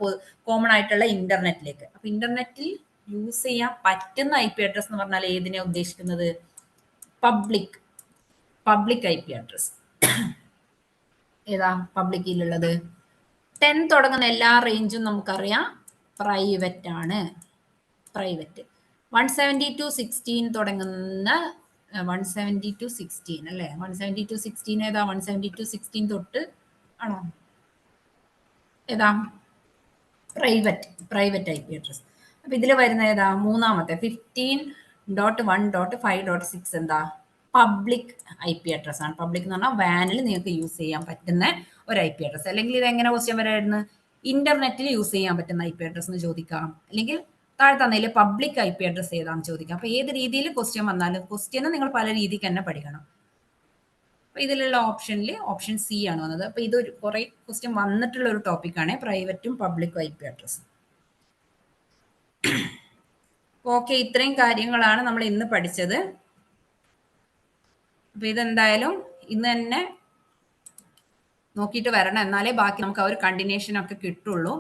Speaker 1: കോമൺ ആയിട്ടുള്ള ഇന്റർനെറ്റിലേക്ക്. അപ്പൊ ഇന്റർനെറ്റിൽ യൂസ് ചെയ്യാൻ പറ്റുന്ന IP അഡ്രസ് എന്ന് പറഞ്ഞാൽ ഏതിനെ ഉദ്ദേശിക്കുന്നത്? Public IP address. ഏതാ പബ്ലിക്കിലുള്ളത്? 10 തുടങ്ങുന്ന എല്ലാ റേഞ്ചും നമുക്കറിയാം പ്രൈവറ്റ് ആണ്. പ്രൈവറ്റ്. 172.16 തുടങ്ങുന്ന 172.16 അല്ലേ? 172.16 ഏതാ? 172.16 തൊട്ട് ആണോ? ഏതാ? Private IP address. അപ്പൊ ഇതിൽ വരുന്ന ഏതാ? മൂന്നാമത്തെ 15.1.5.6 എന്താ? പബ്ലിക് IP അഡ്രസ് ആണ്. പബ്ലിക് എന്ന് പറഞ്ഞാൽ വാനിൽ നിങ്ങൾക്ക് യൂസ് ചെയ്യാൻ പറ്റുന്ന ഒരു IP അഡ്രസ്. അല്ലെങ്കിൽ ഇത് എങ്ങനെ ക്വസ്റ്റ്യൻ വരായിരുന്നു? ഇന്റർനെറ്റിൽ യൂസ് ചെയ്യാൻ പറ്റുന്ന IP അഡ്രസ് എന്ന് ചോദിക്കാം, അല്ലെങ്കിൽ താഴെ തന്നതിൽ പബ്ലിക് IP അഡ്രസ് ഏതാണെന്ന് ചോദിക്കാം. അപ്പൊ ഏത് രീതിയിൽ ക്വസ്റ്റ്യൻ വന്നാലും ക്വസ്റ്റ്യന് നിങ്ങൾ പല രീതിക്ക് തന്നെ പഠിക്കണം. അപ്പൊ ഇതിലുള്ള ഓപ്ഷനിൽ ഓപ്ഷൻ സി ആണ് വന്നത്. അപ്പൊ ഇതൊരു കുറെ ക്വസ്റ്റ്യൻ വന്നിട്ടുള്ള ഒരു ടോപ്പിക്കാണ് പ്രൈവറ്റും പബ്ലിക്കും IP അഡ്രസ്സും. ഓക്കെ, ഇത്രയും കാര്യങ്ങളാണ് നമ്മൾ ഇന്ന് പഠിച്ചത്. അപ്പൊ ഇതെന്തായാലും ഇന്ന് തന്നെ നോക്കിയിട്ട് വരണം, എന്നാലേ ബാക്കി നമുക്ക് ആ ഒരു കണ്ടിന്യൂഷൻ ഒക്കെ കിട്ടുള്ളൂ.